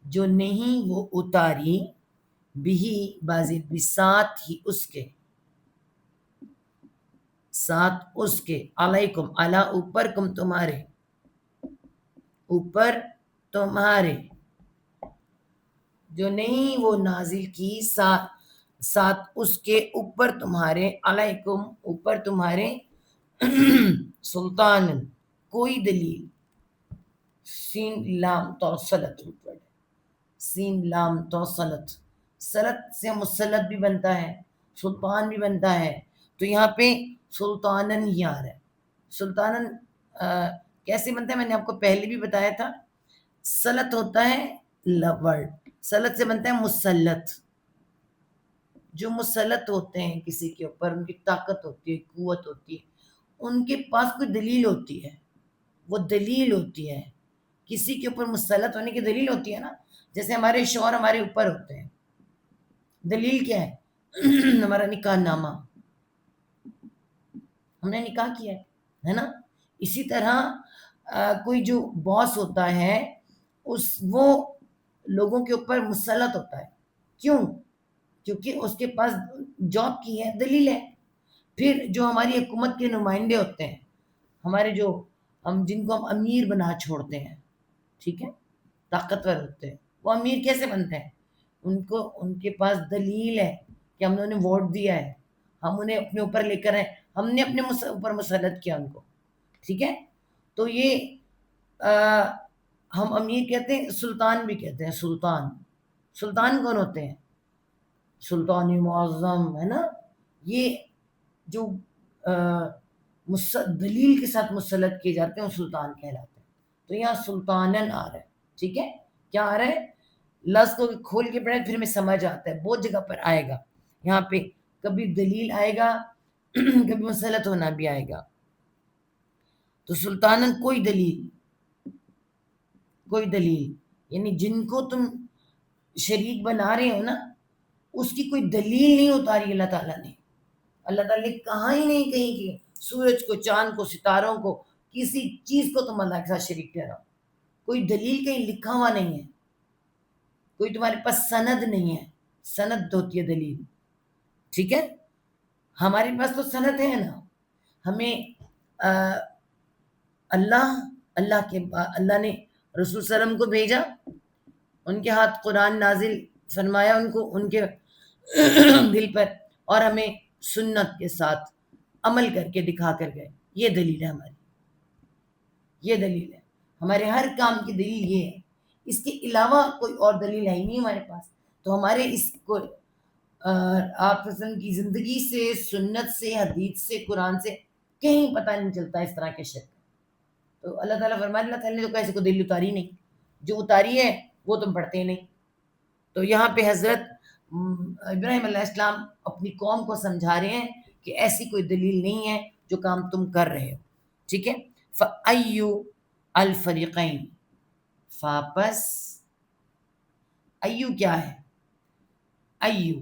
جو نہیں وہ اتاری، بھی بازی بھی ساتھ ہی اس کے، ساتھ اس کے، علیکم علی اوپر، کم تمہارے اوپر، تمہارے، جو نہیں وہ نازل کی ساتھ اس کے اوپر تمہارے، علیکم اوپر تمہارے، سلطان کوئی دلیل، سین لام توصلت، سین لام توصلت، سلط سے مسلط بھی بنتا ہے، سلطان بھی بنتا ہے، تو یہاں پہ سلطانن ہی آ رہا ہے. سلطانن کیسے بنتا ہے میں نے آپ کو پہلے بھی بتایا تھا. سلط ہوتا ہے ورڈ، سلط سے بنتا ہے مسلط. جو مسلط ہوتے ہیں کسی کے اوپر، ان کی طاقت ہوتی ہے، قوت ہوتی ہے، ان کے پاس کوئی دلیل ہوتی ہے، وہ دلیل ہوتی ہے. کسی کے اوپر مسلط ہونے کی دلیل ہوتی ہے نا، جیسے ہمارے شوہر ہمارے اوپر ہوتے ہیں، دلیل کیا ہے؟ ہمارا نکاح نامہ، ہم نے نکاح کیا ہے نا. اسی طرح کوئی جو باس ہوتا ہے وہ لوگوں کے اوپر مسلط ہوتا ہے. کیوں؟ کیونکہ اس کے پاس جاب کی ہے، دلیل ہے. پھر جو ہماری حکومت کے نمائندے ہوتے ہیں، ہمارے جو جن کو ہم امیر بنا چھوڑتے ہیں، ٹھیک ہے، طاقتور ہوتے ہیں، وہ امیر کیسے بنتے ہیں؟ ان کے پاس دلیل ہے کہ ہم نے انہیں ووٹ دیا ہے، ہم انہیں اپنے اوپر لے کر آئے، ہم نے اپنے اوپر مسلط کیا ان کو، ٹھیک ہے. تو یہ ہم امیر کہتے ہیں، سلطان بھی کہتے ہیں. سلطان کون ہوتے ہیں؟ سلطان معظم ہے نا. یہ جو دلیل کے ساتھ مسلط کیے جاتے ہیں وہ سلطان کہلاتے ہیں. تو یہاں سلطانن آ رہا ہے، ٹھیک ہے. کیا آ رہا ہے؟ لفظ کو کھول کے پڑھیں پھر ہمیں سمجھ آتا ہے. بہت جگہ پر آئے گا یہاں پہ، کبھی دلیل آئے گا، کبھی مسلط ہونا بھی آئے گا. تو سلطانن کوئی دلیل، یعنی جن کو تم شریک بنا رہے ہو نا، اس کی کوئی دلیل نہیں اتاری اللہ تعالیٰ نے. اللہ تعالیٰ نے کہا ہی نہیں کہیں کہ سورج کو، چاند کو، ستاروں کو، کسی چیز کو تم اللہ کے ساتھ شریک ٹھہراؤ. کوئی دلیل کہیں لکھا ہوا نہیں ہے، کوئی تمہارے پاس سند نہیں ہے. سند ہوتی ہے دلیل، ٹھیک ہے. ہمارے پاس تو سند ہے نا. ہمیں اللہ نے رسول صلی اللہ علیہ وسلم کو بھیجا، ان کے ہاتھ قرآن نازل فرمایا ان کو، ان کے دل پر، اور ہمیں سنت کے ساتھ عمل کر کے دکھا کر گئے. یہ دلیل ہے ہماری، یہ دلیل ہے ہمارے ہر کام کی دلیل یہ ہے. اس کے علاوہ کوئی اور دلیل ہے ہی نہیں ہمارے پاس. تو ہمارے اس کو آپ کی زندگی سے، سنت سے، حدیث سے، قرآن سے کہیں پتہ نہیں چلتا اس طرح کے شک. تو اللہ تعالیٰ فرمایا اللہ تعالیٰ نے تو کیسے کو دلیل اتاری نہیں، جو اتاری ہے وہ تم پڑھتے نہیں. تو یہاں پہ حضرت ابراہیم علیہ السلام اپنی قوم کو سمجھا رہے ہیں کہ ایسی کوئی دلیل نہیں ہے جو کام تم کر رہے ہو، ٹھیک ہے. فَأَيُّ الفریقین، فاپس ایو کیا ہے؟ ایو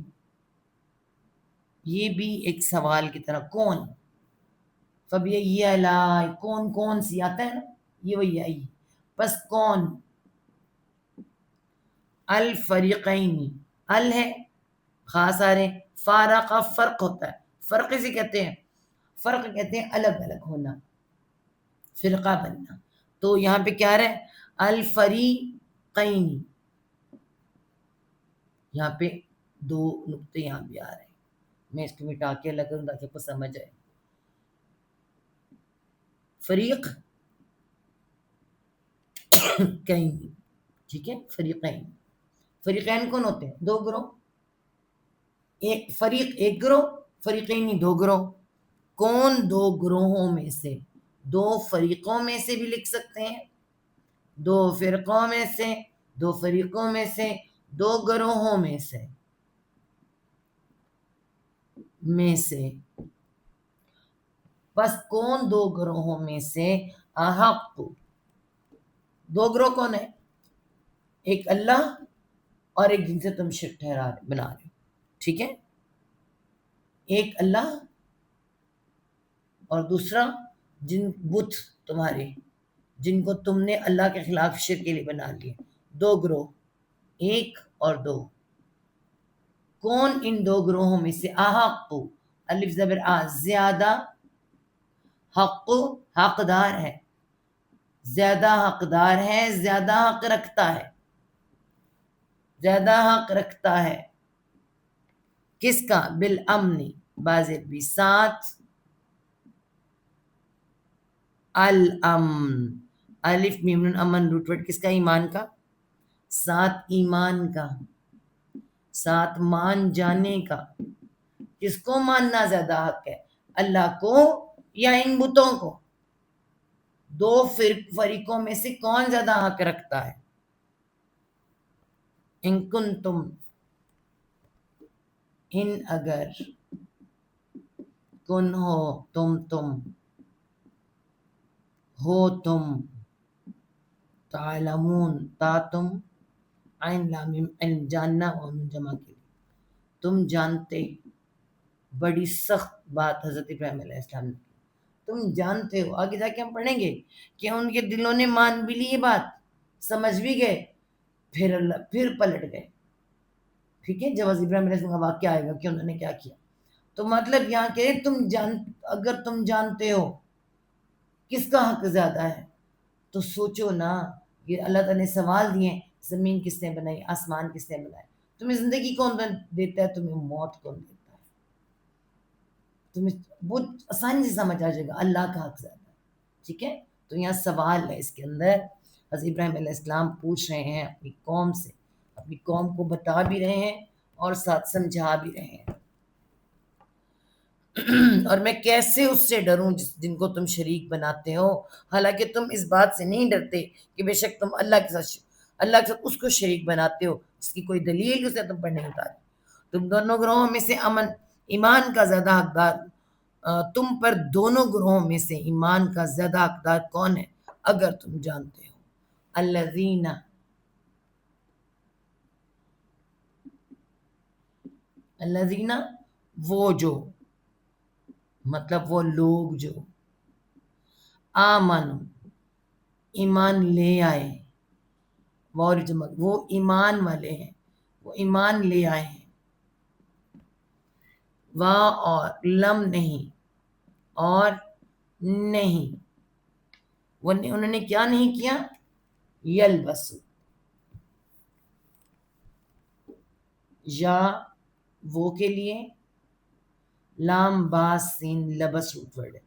یہ بھی ایک سوال کی طرح، کون. فَبِأَيِّ آلَاءِ، کون سی آتا ہے نا، یہ وہی ہے. بس کون. الفریقین، ال ہے، خاص آ رہے، فارق فرق ہوتا ہے. فرق سے کہتے ہیں، فرق کہتے ہیں الگ الگ ہونا، فرقہ بننا. تو یہاں پہ کیا رہا ہے؟ الفریقین. یہاں پہ دو نقطے یہاں بھی آ رہے ہیں، میں اس کو مٹا کے الگ کروں تاکہ آپ کو سمجھ آئے. فریق کہیں، ٹھیک ہے، فریقین. فریقین کون ہوتے ہیں؟ دو گروہ. ایک فریق ایک گروہ، فریقین دو گروہ. کون دو گروہوں میں سے؟ دو فریقوں میں سے بھی لکھ سکتے ہیں، دو فرقوں میں سے، دو فریقوں میں سے، دو گروہوں میں سے. بس کون دو گروہوں میں سے؟ احق. دو گروہ کون ہے؟ ایک اللہ اور ایک جن سے تم شرک بنا رہے ہو، ٹھیک ہے. ایک اللہ اور دوسرا جن بت تمہارے جن کو تم نے اللہ کے خلاف شرک کے لیے بنا لیے. دو گروہ، ایک اور دو. کون ان دو گروہوں میں سے؟ احق، الف زبر آ، زیادہ. حق حقدار ہے، زیادہ حقدار ہے، زیادہ حق رکھتا ہے، زیادہ حق رکھتا ہے. کس کا؟ بالامن، بازر بھی ساتھ. الامن، الف میم نون امن روٹ ورڈ کس کا؟ ایمان کا. ساتھ ایمان کا، ساتھ مان جانے کا. کس کو ماننا زیادہ حق ہے؟ اللہ کو یا ان بتوں کو؟ دو فریقوں میں سے کون زیادہ حق رکھتا ہے؟ ان کنتم، ان اگر، کن ہو، تم ہو، تم تعلمون، تا تم، عین لام میم علم، جاننا اور جمع کے لیے. تم جانتے. بڑی سخت بات حضرت ابراہیم علیہ السلام نے. تم جانتے ہو. آگے جا کے ہم پڑھیں گے کہ ان کے دلوں نے مان بھی لی یہ بات، سمجھ بھی گئے، پھر پلٹ گئے. ٹھیک ہے، جب حضرت ابراہیم علیہ السلام کا واقعہ آئے گا کہ انہوں نے کیا کیا. تو مطلب یہاں کہ اگر تم جانتے ہو کس کا حق زیادہ ہے تو سوچو نا. یہ اللہ تعالیٰ نے سوال دیے، زمین کس نے بنائی، آسمان کس نے بنائے، تمہیں زندگی کون دیتا ہے، تمہیں موت کون دیتا ہے. تمہیں بہت آسانی سے سمجھ آ جائے گا اللہ کا حق زیادہ ہے. ٹھیک ہے، تو یہاں سوال ہے اس کے اندر. حضرت ابراہیم علیہ السلام پوچھ رہے ہیں اپنی قوم سے، اپنی قوم کو بتا بھی رہے ہیں اور ساتھ سمجھا بھی رہے ہیں. اور میں کیسے اس سے ڈروں جن کو تم شریک بناتے ہو، حالانکہ تم اس بات سے نہیں ڈرتے کہ بے شک تم اللہ کے ساتھ اس کو شریک بناتے ہو. اس کی کوئی دلیل اسے تم پر نہیں اتاری. تم دونوں گروہوں میں سے ایمان کا زیادہ حقدار، تم پر دونوں گروہوں میں سے ایمان کا زیادہ حقدار کون ہے اگر تم جانتے ہو. الذین وہ جو، مطلب وہ لوگ جو، آمن ایمان لے آئے، وہ ایمان والے ہیں، وہ ایمان لے آئے ہیں. اور لم نہیں، اور نہیں، انہوں نے کیا نہیں کیا؟ یلبسو، یا وہ کے لیے لام باس سین لبس روٹ ورڈ ہے،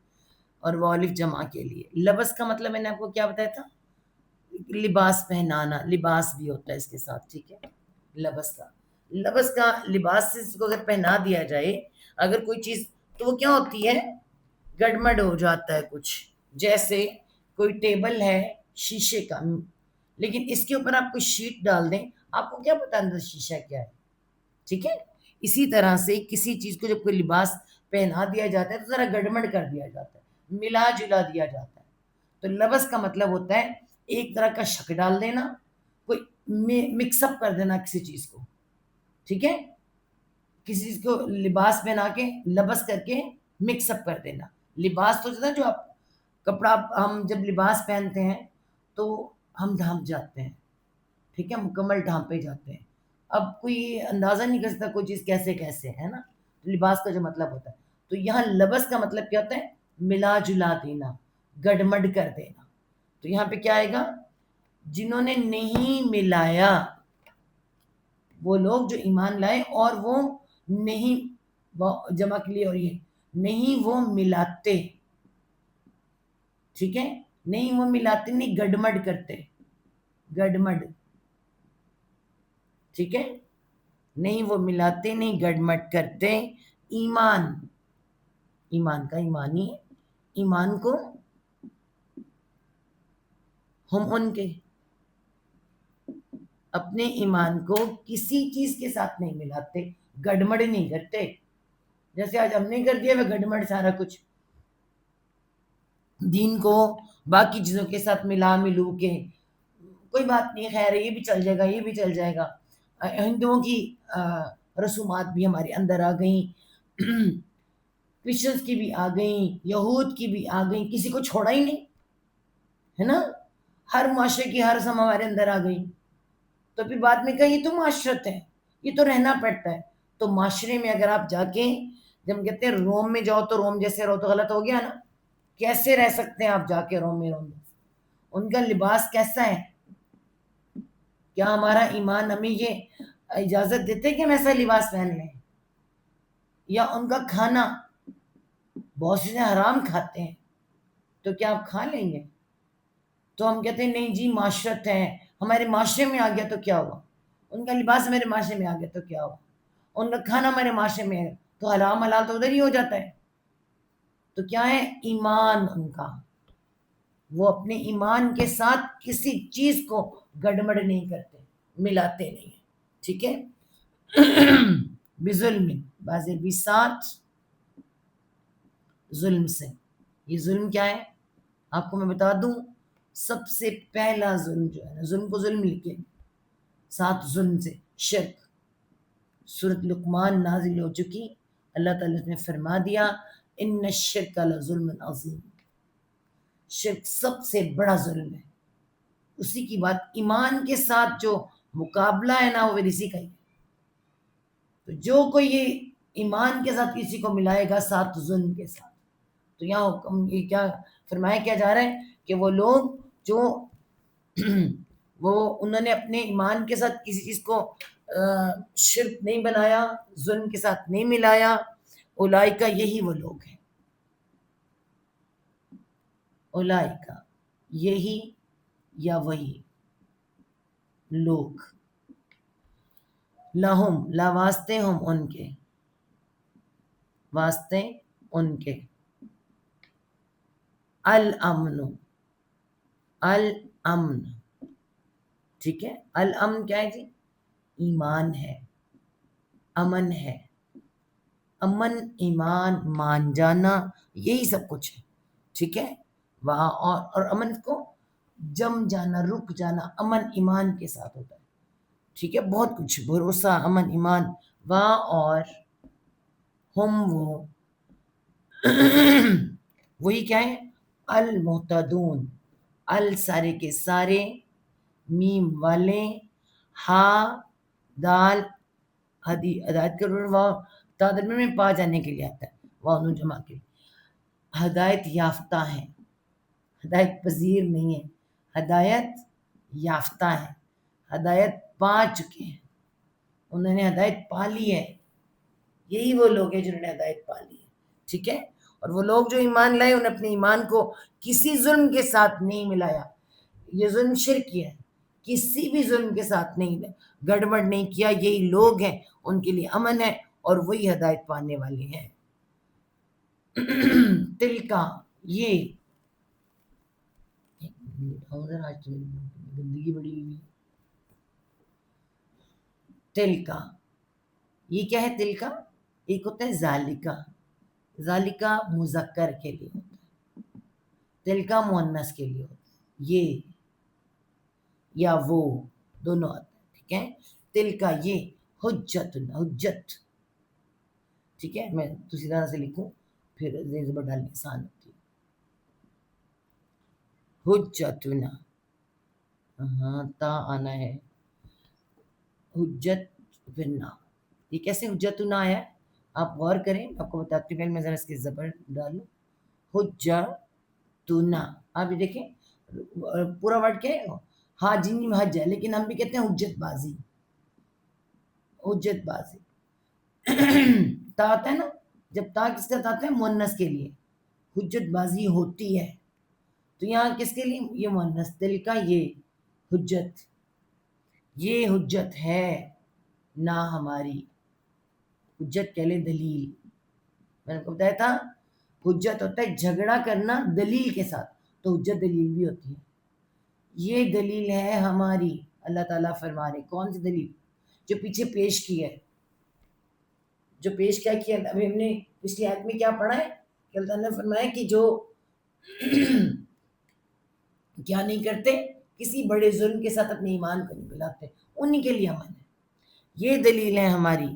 اور وہ الف جمع کے لیے. لبس کا مطلب میں نے آپ کو کیا بتایا تھا؟ لباس پہنانا، لباس بھی ہوتا ہے اس کے ساتھ. ٹھیک ہے، لبس کا لباس سے اس کو اگر پہنا دیا جائے اگر کوئی چیز تو وہ کیا ہوتی ہے؟ گڑمڑ ہو جاتا ہے کچھ. جیسے کوئی ٹیبل ہے شیشے کا، لیکن اس کے اوپر آپ کوئی شیٹ ڈال دیں، آپ کو کیا پتا اندر شیشہ کیا ہے. ٹھیک ہے، اسی طرح سے کسی چیز کو جب کوئی لباس پہنا دیا جاتا ہے تو ذرا گڑمڑ کر دیا جاتا ہے، ملا جلا دیا جاتا ہے. تو لبس کا مطلب ہوتا ہے ایک طرح کا شک ڈال دینا، کوئی مکس اپ کر دینا کسی چیز کو. ٹھیک ہے، کسی چیز کو لباس پہنا کے لبس کر کے مکس اپ کر دینا. لباس تو جو آپ کپڑا، ہم جب لباس پہنتے ہیں تو ہم ڈھانپ جاتے ہیں. ٹھیک ہے، مکمل ڈھانپے جاتے ہیں. اب کوئی اندازہ نہیں کر سکتا کوئی چیز کیسے ہے نا. لباس کا جو مطلب ہوتا ہے، تو یہاں لبس کا مطلب کیا ہوتا ہے؟ ملا جلا دینا، گڑمڑ کر دینا. تو یہاں پہ کیا آئے گا؟ جنہوں نے نہیں ملایا، وہ لوگ جو ایمان لائے اور وہ نہیں، جمع کے لیے، اور یہ نہیں وہ ملاتے. ٹھیک ہے، نہیں وہ ملاتے نہیں، گڈمڈ کرتے، گڈمڈ، ٹھیک ہے، نہیں وہ ملاتے نہیں، گڈمڈ کرتے. ایمان، ایمان کا ایمانی ہے، ایمان کو ہم ان کے اپنے ایمان کو کسی چیز کے ساتھ نہیں ملاتے، گڈمڈ نہیں کرتے. جیسے آج ہم نے کر دیا وہ گڈمڈ سارا کچھ دین کو باقی چیزوں کے ساتھ ملا ملو کے، کوئی بات نہیں، خیر ہے، یہ بھی چل جائے گا، یہ بھی چل جائے گا. ہندوؤں کی رسومات بھی ہمارے اندر آ گئیں، کرسچنس کی بھی آ گئیں، یہود کی بھی آ گئیں، کسی کو چھوڑا ہی نہیں ہے نا. ہر معاشرے کی ہر رسم ہمارے اندر آ گئی. تو پھر بعد میں کہا یہ تو معاشرت ہے، یہ تو رہنا پڑتا ہے. تو معاشرے میں اگر آپ جا کے، جب ہم کہتے ہیں روم میں جاؤ تو روم جیسے رہو، تو غلط ہو گیا نا. کیسے رہ سکتے ہیں آپ جا کے روم میں؟ ان کا لباس کیسا ہے؟ کیا ہمارا ایمان ہمیں یہ اجازت دیتے کہ ہم ایسا لباس پہن لیں؟ یا ان کا کھانا، بہت سے حرام کھاتے ہیں، تو کیا آپ کھا لیں گے؟ تو ہم کہتے ہیں نہیں جی معاشرت ہے، ہمارے معاشرے میں آ گیا تو کیا ہوا؟ ان کا لباس ہمارے معاشرے میں آ گیا تو کیا ہوا؟ ان کا کھانا ہمارے معاشرے میں ہے تو حرام حلال تو ادھر ہی ہو جاتا ہے. تو کیا ہے ایمان ان کا، وہ اپنے ایمان کے ساتھ کسی چیز کو گڑبڑ نہیں کرتے، ملاتے نہیں. ٹھیک ہے. بظلم، بازر بھی ساتھ ظلم سے. یہ ظلم کیا ہے آپ کو میں بتا دوں. سب سے پہلا ظلم جو ہے نا، ظلم کو ظلم لکھے ساتھ ظلم سے شرک. سورۃ لقمان نازل ہو چکی، اللہ تعالیٰ نے فرما دیا ان الشرک لظلم عظیم. شرک سب سے بڑا ظلم ہے. اسی کی بات ایمان کے ساتھ جو مقابلہ ہے نا، وہ اسی کا ہی ہے. تو جو کوئی یہ ایمان کے ساتھ کسی کو ملائے گا ساتھ ظلم کے ساتھ، تو یہاں حکم یہ کیا فرمایا کیا جا رہا ہے کہ وہ لوگ جو وہ انہوں نے اپنے ایمان کے ساتھ کسی چیز کو شرک نہیں بنایا، ظلم کے ساتھ نہیں ملایا، اولئک یہی وہ لوگ ہیں. اولئک یہی یا وہی لوگ، لہم لا واسطے، ہم ان کے واسطے ان کے، الامن، الامن. ٹھیک ہے. الامن کیا ہے جی؟ ایمان ہے، امن ہے. امن، ایمان، مان جانا، یہی سب کچھ ہے. ٹھیک ہے. وہاں اور امن کو جم جانا، رک جانا، امن ایمان کے ساتھ ہوتا ہے. ٹھیک ہے. بہت کچھ، بھروسہ، امن، ایمان وہاں. اور ہم وہ وہی کیا ہے؟ المہتدون، ال سارے کے سارے، میم والے، ہا دال ہدایت کے تعداد میں پا جانے کے لیے آتا ہے، وانو جمع کے، ہدایت یافتہ ہیں، ہدایت پذیر نہیں ہے، ہدایت یافتہ ہے، ہدایت پا چکے ہیں، انہوں نے ہدایت پا لی ہے. یہی وہ لوگ ہیں جنہوں نے ہدایت پا لی ہے. ٹھیک ہے. اور وہ لوگ جو ایمان لائے، انہوں نے اپنے ایمان کو کسی ظلم کے ساتھ نہیں ملایا. یہ ظلم شرک ہے، کسی بھی ظلم کے ساتھ نہیں گڑبڑ نہیں کیا. یہی لوگ ہیں، ان کے لیے امن ہے اور وہی ہدایت پانے والے ہیں. تلکا، یہ گندگی بڑی ہوئی. تلکا، یہ کیا ہے؟ تلکا ایک ہوتا ہے ذالکا، ذالکا مذکر کے لیے ہوتا ہے، تلکا مؤنث کے لیے ہوتا ہے. یہ یا وہ دونوں آتے ہیں. ٹھیک ہے. تلکا یہ حجتنا، حجت. ٹھیک ہے. میں دوسری طرح سے لکھوں پھر زیر زبر ڈالنے آسان ہوتی ہے. حجتنا، ہاں تا آنا ہے، حجت بنا. یہ کیسے حجتنا آیا؟ آپ غور کریں، آپ کو بتاتی ہوں. پہلے میں ذرا اس کی زبر ڈالوں. حجتنا، آپ یہ دیکھیں پورا ورڈ کیا ہے؟ ہاں جن میں حج ہے، لیکن ہم بھی کہتے ہیں حجت بازی، حجت بازی. تا آتا ہے نا، جب تا کس کا آتا ہے؟ مؤنث کے لیے. حجت بازی ہوتی ہے. تو یہاں کس کے لیے یہ مؤنث دل کا یہ حجت ہے نہ ہماری. حجت کہہ لے دلیل. میں نے کو بتایا تھا حجت ہوتا ہے جھگڑا کرنا دلیل کے ساتھ، تو حجت دلیل بھی ہوتی ہے. یہ دلیل ہے ہماری. اللہ تعالیٰ فرما رہے کون سی دلیل؟ جو پیچھے پیش کی ہے. جو پیش کیا کیا ابھی ہم نے پچھلی آیت میں کیا پڑھا ہے کہ اللہ تعالیٰ نے فرمایا کہ جو کیا نہیں کرتے، کسی بڑے ظلم کے ساتھ اپنے ایمان کو نہیں ملاتے، انہی کے لیے امن ہے. یہ دلیل ہے ہماری.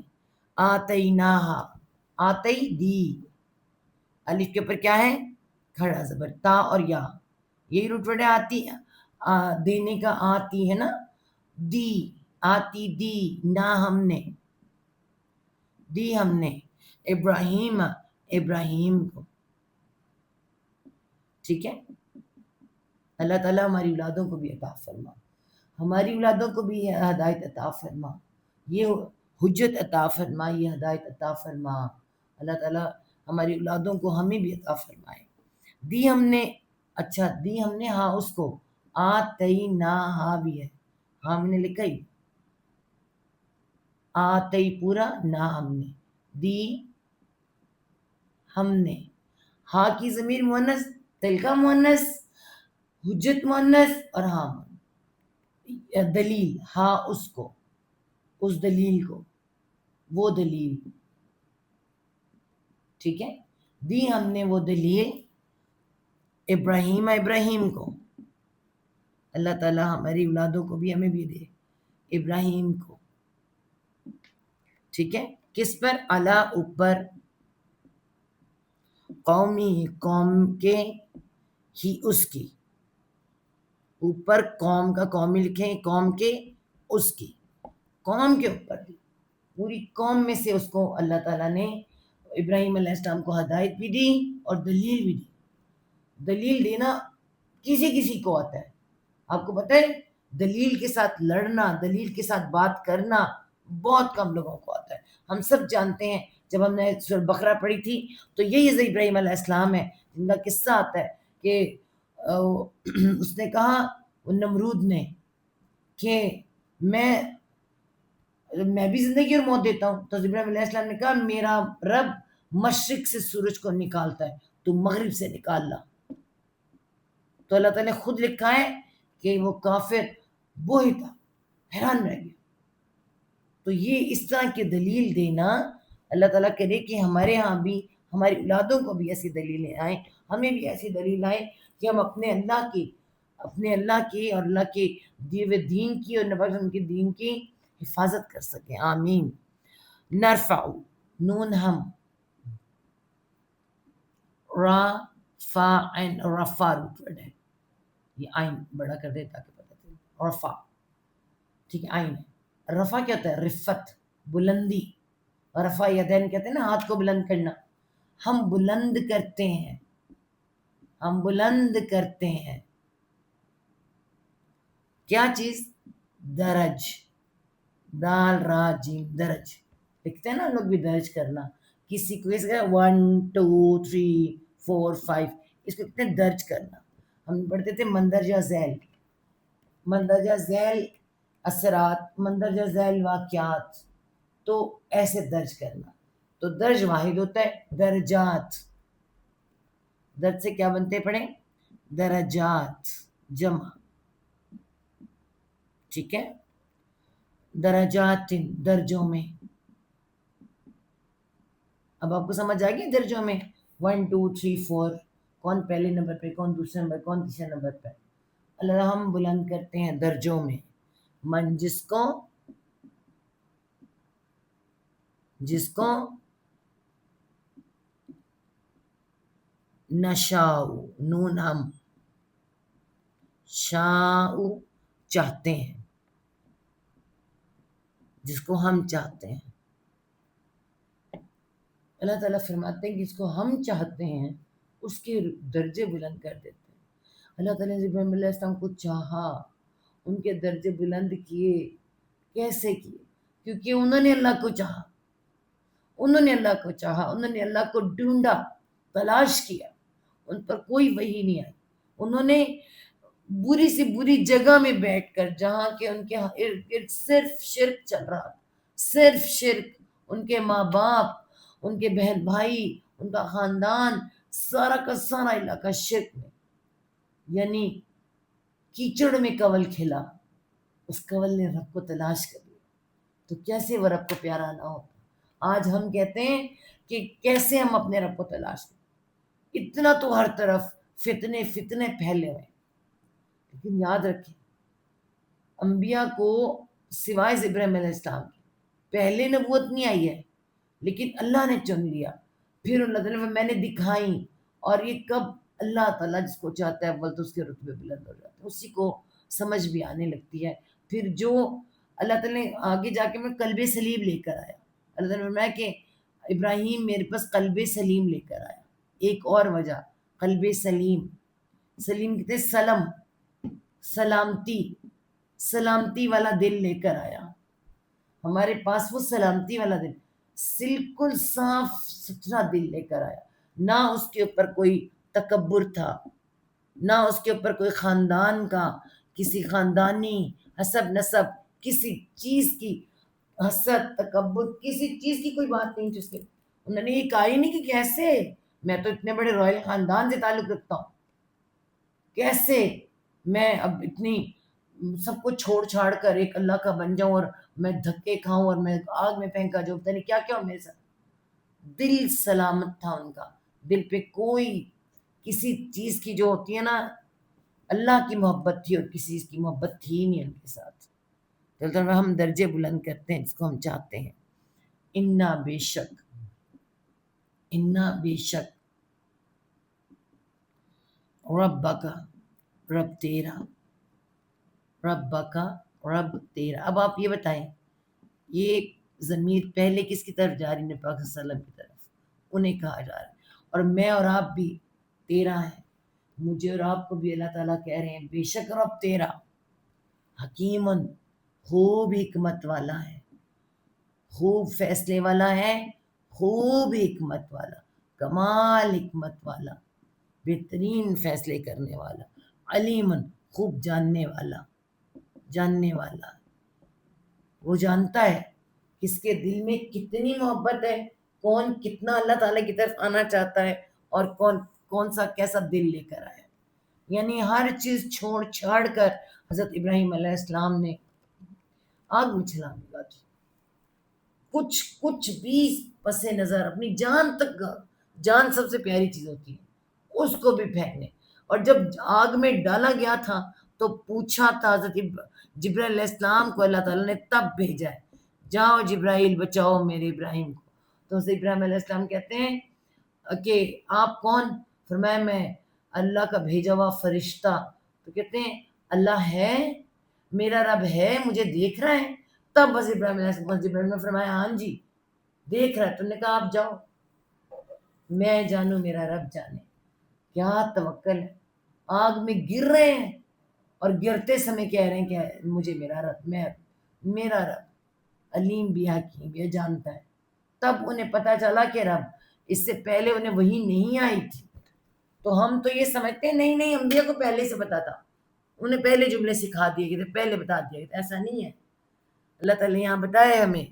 آتیناہا، آتی دی، الف کے اوپر کیا ہے؟ کھڑا زبر. تا اور یا یہی روٹ ورڈ ہے. آتی دینے کا آتی ہے نا، دی آتی دی نہ ہم نے دی ہم نے ابراہیم کو. ٹھیک ہے. اللہ تعالیٰ ہماری اولادوں کو بھی عطا فرما، ہماری اولادوں کو بھی یہ ہدایت عطا فرما، یہ حجت عطا فرما، یہ ہدایت عطا فرما. اللہ تعالیٰ ہماری اولادوں کو ہمیں بھی عطا فرمائے. دی ہم نے، اچھا دی ہم نے ہاں اس کو. آتینا ہاں بھی ہے، ہاں ہم نے لکھا ہی. آتی پورا نہ ہم نے، دی ہم نے. ہاں کی ضمیر مؤنث، دل کا مؤنث، حجت مؤنث اور ہاں دلیل. ہاں اس کو، اس دلیل کو، وہ دلیل. ٹھیک ہے. دی ہم نے وہ دلیل ابراہیم کو. اللہ تعالیٰ ہماری اولادوں کو بھی ہمیں بھی دے ابراہیم کو. ٹھیک ہے. کس پر؟ علی اوپر، قومی قوم کے، ہی اس کی. اوپر قوم کا قومی لکھیں، قوم کے اس کی، قوم کے اوپر دی. پوری قوم میں سے اس کو اللہ تعالیٰ نے ابراہیم علیہ السلام کو ہدایت بھی دی اور دلیل بھی دی. دلیل دینا کسی کو آتا ہے. آپ کو پتہ ہے دلیل کے ساتھ لڑنا، دلیل کے ساتھ بات کرنا بہت کم لوگوں کو آتا ہے. ہم سب جانتے ہیں جب ہم نے سورہ بقرہ پڑھی تھی تو یہی حضرت ابراہیم علیہ السلام ہے جن کا قصہ آتا ہے کہ اس نے کہا نمرود نے کہ میں بھی زندگی اور موت دیتا ہوں. تو ابراہیم علیہ السلام نے کہا میرا رب مشرق سے سورج کو نکالتا ہے، تو مغرب سے نکال لا. تو اللہ تعالیٰ نے خود لکھا ہے کہ وہ کافر وہی تھا، حیران رہ گیا. تو یہ اس طرح کی دلیل دینا، اللہ تعالیٰ کرے کہ ہمارے ہاں بھی، ہماری اولادوں کو بھی ایسی دلیلیں آئیں، ہمیں بھی ایسی دلیل آئیں کہ ہم اپنے اللہ کی اور اللہ کے دیے ہوئے دین کی اور نبی ان کے دین کی حفاظت کر سکیں. آمین. نرفع، نون ہم، را فا عین، رفع روٹ ورڈ ہے. یہ آئین بڑا کر دے تاکہ پتہ چلے. رفع، ٹھیک ہے. آئین ہے. رفع کیا ہوتا ہے؟ رفت، بلندی. رفع یدین کہتے ہیں نا ہاتھ کو بلند کرنا. ہم بلند کرتے ہیں، ہم بلند کرتے ہیں. کیا چیز؟ درج، دال را جیم، درج. لکھتے ہیں نا لوگ بھی درج کرنا. کسی کو 1 2 3 4 5 اس کو کہتے ہیں درج کرنا. ہم پڑھتے تھے مندرجہ ذیل، مندرجہ ذیل اثرات، مندرجہ ذیل واقعات، تو ایسے درج کرنا. تو درج واحد ہوتا ہے، درجات. درج سے کیا بنتے پڑھیں؟ درجات جمع. ٹھیک ہے. درجات، درجوں میں. اب آپ کو سمجھ آ گئی درجوں میں 1 2 3 4 کون پہلے نمبر پہ، کون دوسرے نمبر، کون تیسرے نمبر پہ. اللہ ہم بلند کرتے ہیں درجوں میں من جس کو نشاء، نون ہم، شاء چاہتے ہیں، جس کو ہم چاہتے ہیں. اللہ تعالیٰ فرماتے ہیں کہ جس کو ہم چاہتے ہیں اس کے درجے بلند کر دیتے ہیں. اللہ تعالیٰ نے ابراہیم علیہ السلام کو چاہا، ان کے درجے بلند کیے. کیسے کیے؟ کیونکہ انہوں نے اللہ کو چاہا، انہوں نے اللہ کو چاہا، انہوں نے اللہ کو ڈھونڈا، تلاش کیا. ان پر کوئی وحی نہیں آئی، انہوں نے بری سے بری جگہ میں بیٹھ کر، جہاں کہ ان کے ارد گرد صرف شرک چل رہا تھا، صرف شرک، ان کے ماں باپ، ان کے بہن بھائی، ان کا خاندان، سارا کا سارا علاقہ شرک میں، یعنی کیچڑ میں کنول کھلا، اس کنول نے رب کو تلاش کر لیا، تو کیسے وہ رب کو پیارا نہ ہوتا؟ آج ہم کہتے ہیں کہ کیسے ہم اپنے رب کو تلاش کریں، اتنا تو ہر طرف فتنے پھیلے ہوئے ہیں۔ لیکن یاد رکھیں، انبیاء کو سوائے ابراہیم علیہ السلام کے پہلے نبوت نہیں آئی ہے، لیکن اللہ نے چن لیا، پھر اللہ تعالیٰ میں نے دکھائی، اور یہ کب اللہ تعالیٰ جس کو چاہتا ہے اول تو اس کے رتبے بلند ہو جاتے ہیں، اسی کو سمجھ بھی آنے لگتی ہے۔ پھر جو اللہ تعالیٰ نے آگے جا کے میں قلب سلیم لے کر آیا، اللہ تعالیٰ نے فرمایا کہ ابراہیم میرے پاس قلب سلیم لے کر آیا۔ ایک اور وجہ، قلب سلیم، سلیم کہتے ہیں سلم، سلامتی والا دل لے کر آیا ہمارے پاس، وہ سلامتی والا دل، بالکل صاف ستھرا دل لے کر آیا، نہ اس کے اوپر کوئی تکبر تھا، نہ اس کے اوپر کوئی خاندان کا، کسی خاندانی حسب نسب، کسی چیز کی حسد تکبر، کسی چیز کی کوئی بات نہیں تھی اس کے، انہوں نے یہ کہا ہی نہیں کہ کیسے، میں تو اتنے بڑے رائل خاندان سے تعلق رکھتا ہوں، کیسے میں اب اتنی سب کو چھوڑ چھاڑ کر ایک اللہ کا بن جاؤں، اور میں دھکے کھاؤں، اور میں آگ میں پھینکا جو پتہ نہیں کیا کیا ہو میرے ساتھ۔ دل سلامت تھا ان کا، دل پہ کوئی کسی چیز کی جو ہوتی ہے نا، اللہ کی محبت تھی، اور کسی چیز کی محبت تھی ہی نہیں ان کے ساتھ۔ تو ہم درجے بلند کرتے ہیں جس کو ہم چاہتے ہیں۔ انا بے شک رب کا، رب تیرا، رب تیرا۔ اب آپ یہ بتائیں، یہ ضمیر پہلے کس کی طرف جا رہی؟ نبی پاک صلی اللہ علیہ وسلم کی طرف، انہیں کہا جا رہا ہے، اور میں اور آپ بھی تیرا ہیں، مجھے اور آپ کو بھی اللہ تعالیٰ کہہ رہے ہیں بے شک رب تیرا حکیمن، خوب حکمت والا ہے، خوب فیصلے والا ہے، خوب حکمت والا، کمال حکمت والا، بہترین فیصلے کرنے والا، علیمن، خوب جاننے والا، وہ جانتا ہے کس کے دل میں کتنی محبت ہے، کون کتنا اللہ تعالیٰ کی طرف آنا چاہتا ہے، اور کون سا کیسا دل لے کر آیا۔ یعنی ہر چیز چھوڑ چھاڑ کر حضرت ابراہیم علیہ السلام نے آگ میں چھلانگ لگا دی، کچھ بھی پس نظر، اپنی جان تک، جان سب سے پیاری چیز ہوتی ہے، اس کو بھی پھینکنے، اور جب آگ میں ڈالا گیا تھا تو پوچھا تھا حضرت جبرائیل علیہ السلام کو، اللہ تعالیٰ نے تب بھیجا ہے، جاؤ جبرائیل بچاؤ میرے ابراہیم کو۔ تو حضرت ابراہیم علیہ السلام کہتے ہیں کہ آپ کون؟ فرمایا میں اللہ کا بھیجا ہوا فرشتہ۔ تو کہتے ہیں اللہ ہے، میرا رب ہے، مجھے دیکھ رہا ہے؟ تب بس ابراہیم علیہ السلام جبرائیل نے فرمایا ہاں جی دیکھ رہا ہے۔ تم نے کہا آپ جاؤ، میں جانوں میرا رب جانے۔ کیا توکل ہے، آگ میں گر رہے ہیں، اور گرتے سمے کہہ رہے ہیں کہ مجھے میرا رب علیم بھی حکیم بھی جانتا ہے۔ تب انہیں پتا چلا کہ رب، اس سے پہلے انہیں وہی نہیں آئی تھی، تو ہم تو یہ سمجھتے ہیں نہیں انبیاء کو پہلے سے پتا تھا، انہیں پہلے جملے سکھا دیے گئے تھے، پہلے بتا دیا گیا تھا، ایسا نہیں ہے۔ اللہ تعالیٰ یہاں بتایا ہمیں،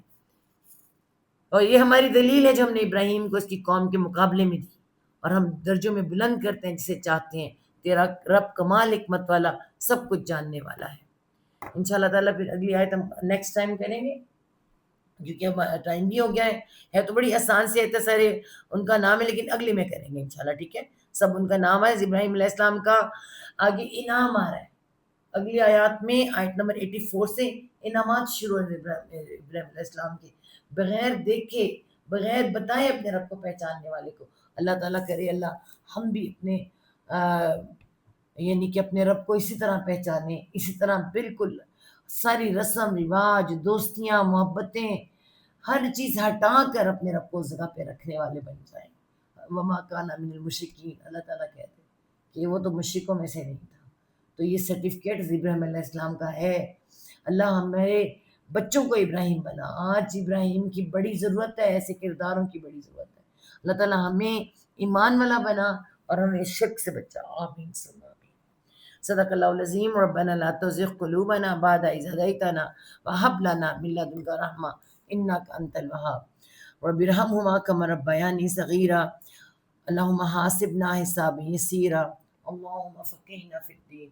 اور یہ ہماری دلیل ہے جو ہم نے ابراہیم کو اس کی قوم کے مقابلے میں دی، اور ہم درجوں میں بلند کرتے ہیں جسے چاہتے ہیں۔ تیرا رب کمال حکمت والا، سب کچھ جاننے والا ہے۔ انشاءاللہ تعالیٰ پھر اگلی آیت ہم نیکسٹ ٹائم کریں گے، کیونکہ اب ٹائم بھی ہو گیا ہے تو بڑی آسان سے آیت سارے ان کا نام ہے، لیکن اگلے میں کریں گے انشاءاللہ، ٹھیک ہے؟ سب ان کا نام ہے، ابراہیم علیہ السلام کا آگے انعام آ رہا ہے، اگلی آیات میں آیت نمبر 84 سے انعامات شروع ہیں ابراہیم علیہ السلام کے، بغیر دیکھے، بغیر بتائے اپنے رب کو پہچاننے والے کو۔ اللہ تعالیٰ کرے اللہ ہم بھی اپنے یعنی کہ اپنے رب کو اسی طرح پہچانے، اسی طرح بالکل ساری رسم رواج، دوستیاں، محبتیں، ہر چیز ہٹا کر اپنے رب کو اس جگہ پہ رکھنے والے بن جائیں۔ وما کان من المشرکین، اللہ تعالیٰ کہتے ہیں کہ وہ تو مشرکوں میں سے نہیں تھا۔ تو یہ سرٹیفکیٹ ابراہیم علیہ السلام کا ہے۔ اللہ ہمارے بچوں کو ابراہیم بنا، آج ابراہیم کی بڑی ضرورت ہے، ایسے کرداروں کی بڑی ضرورت ہے۔ اللہ تعالیٰ ہمیں ایمان والا بنا اور ہمیں شرک سے بچا، آمین۔ صدق اللہ العظیم. ربنا لا تزغ قلوبنا بعد إذ هديتنا وهب لنا من لدنك رحمة إنك أنت الوهاب. رب ارحمهما كما ربياني صغيرا. اللهم حاسبنا حسابا يسيرا. اللهم فقهنا في الدين.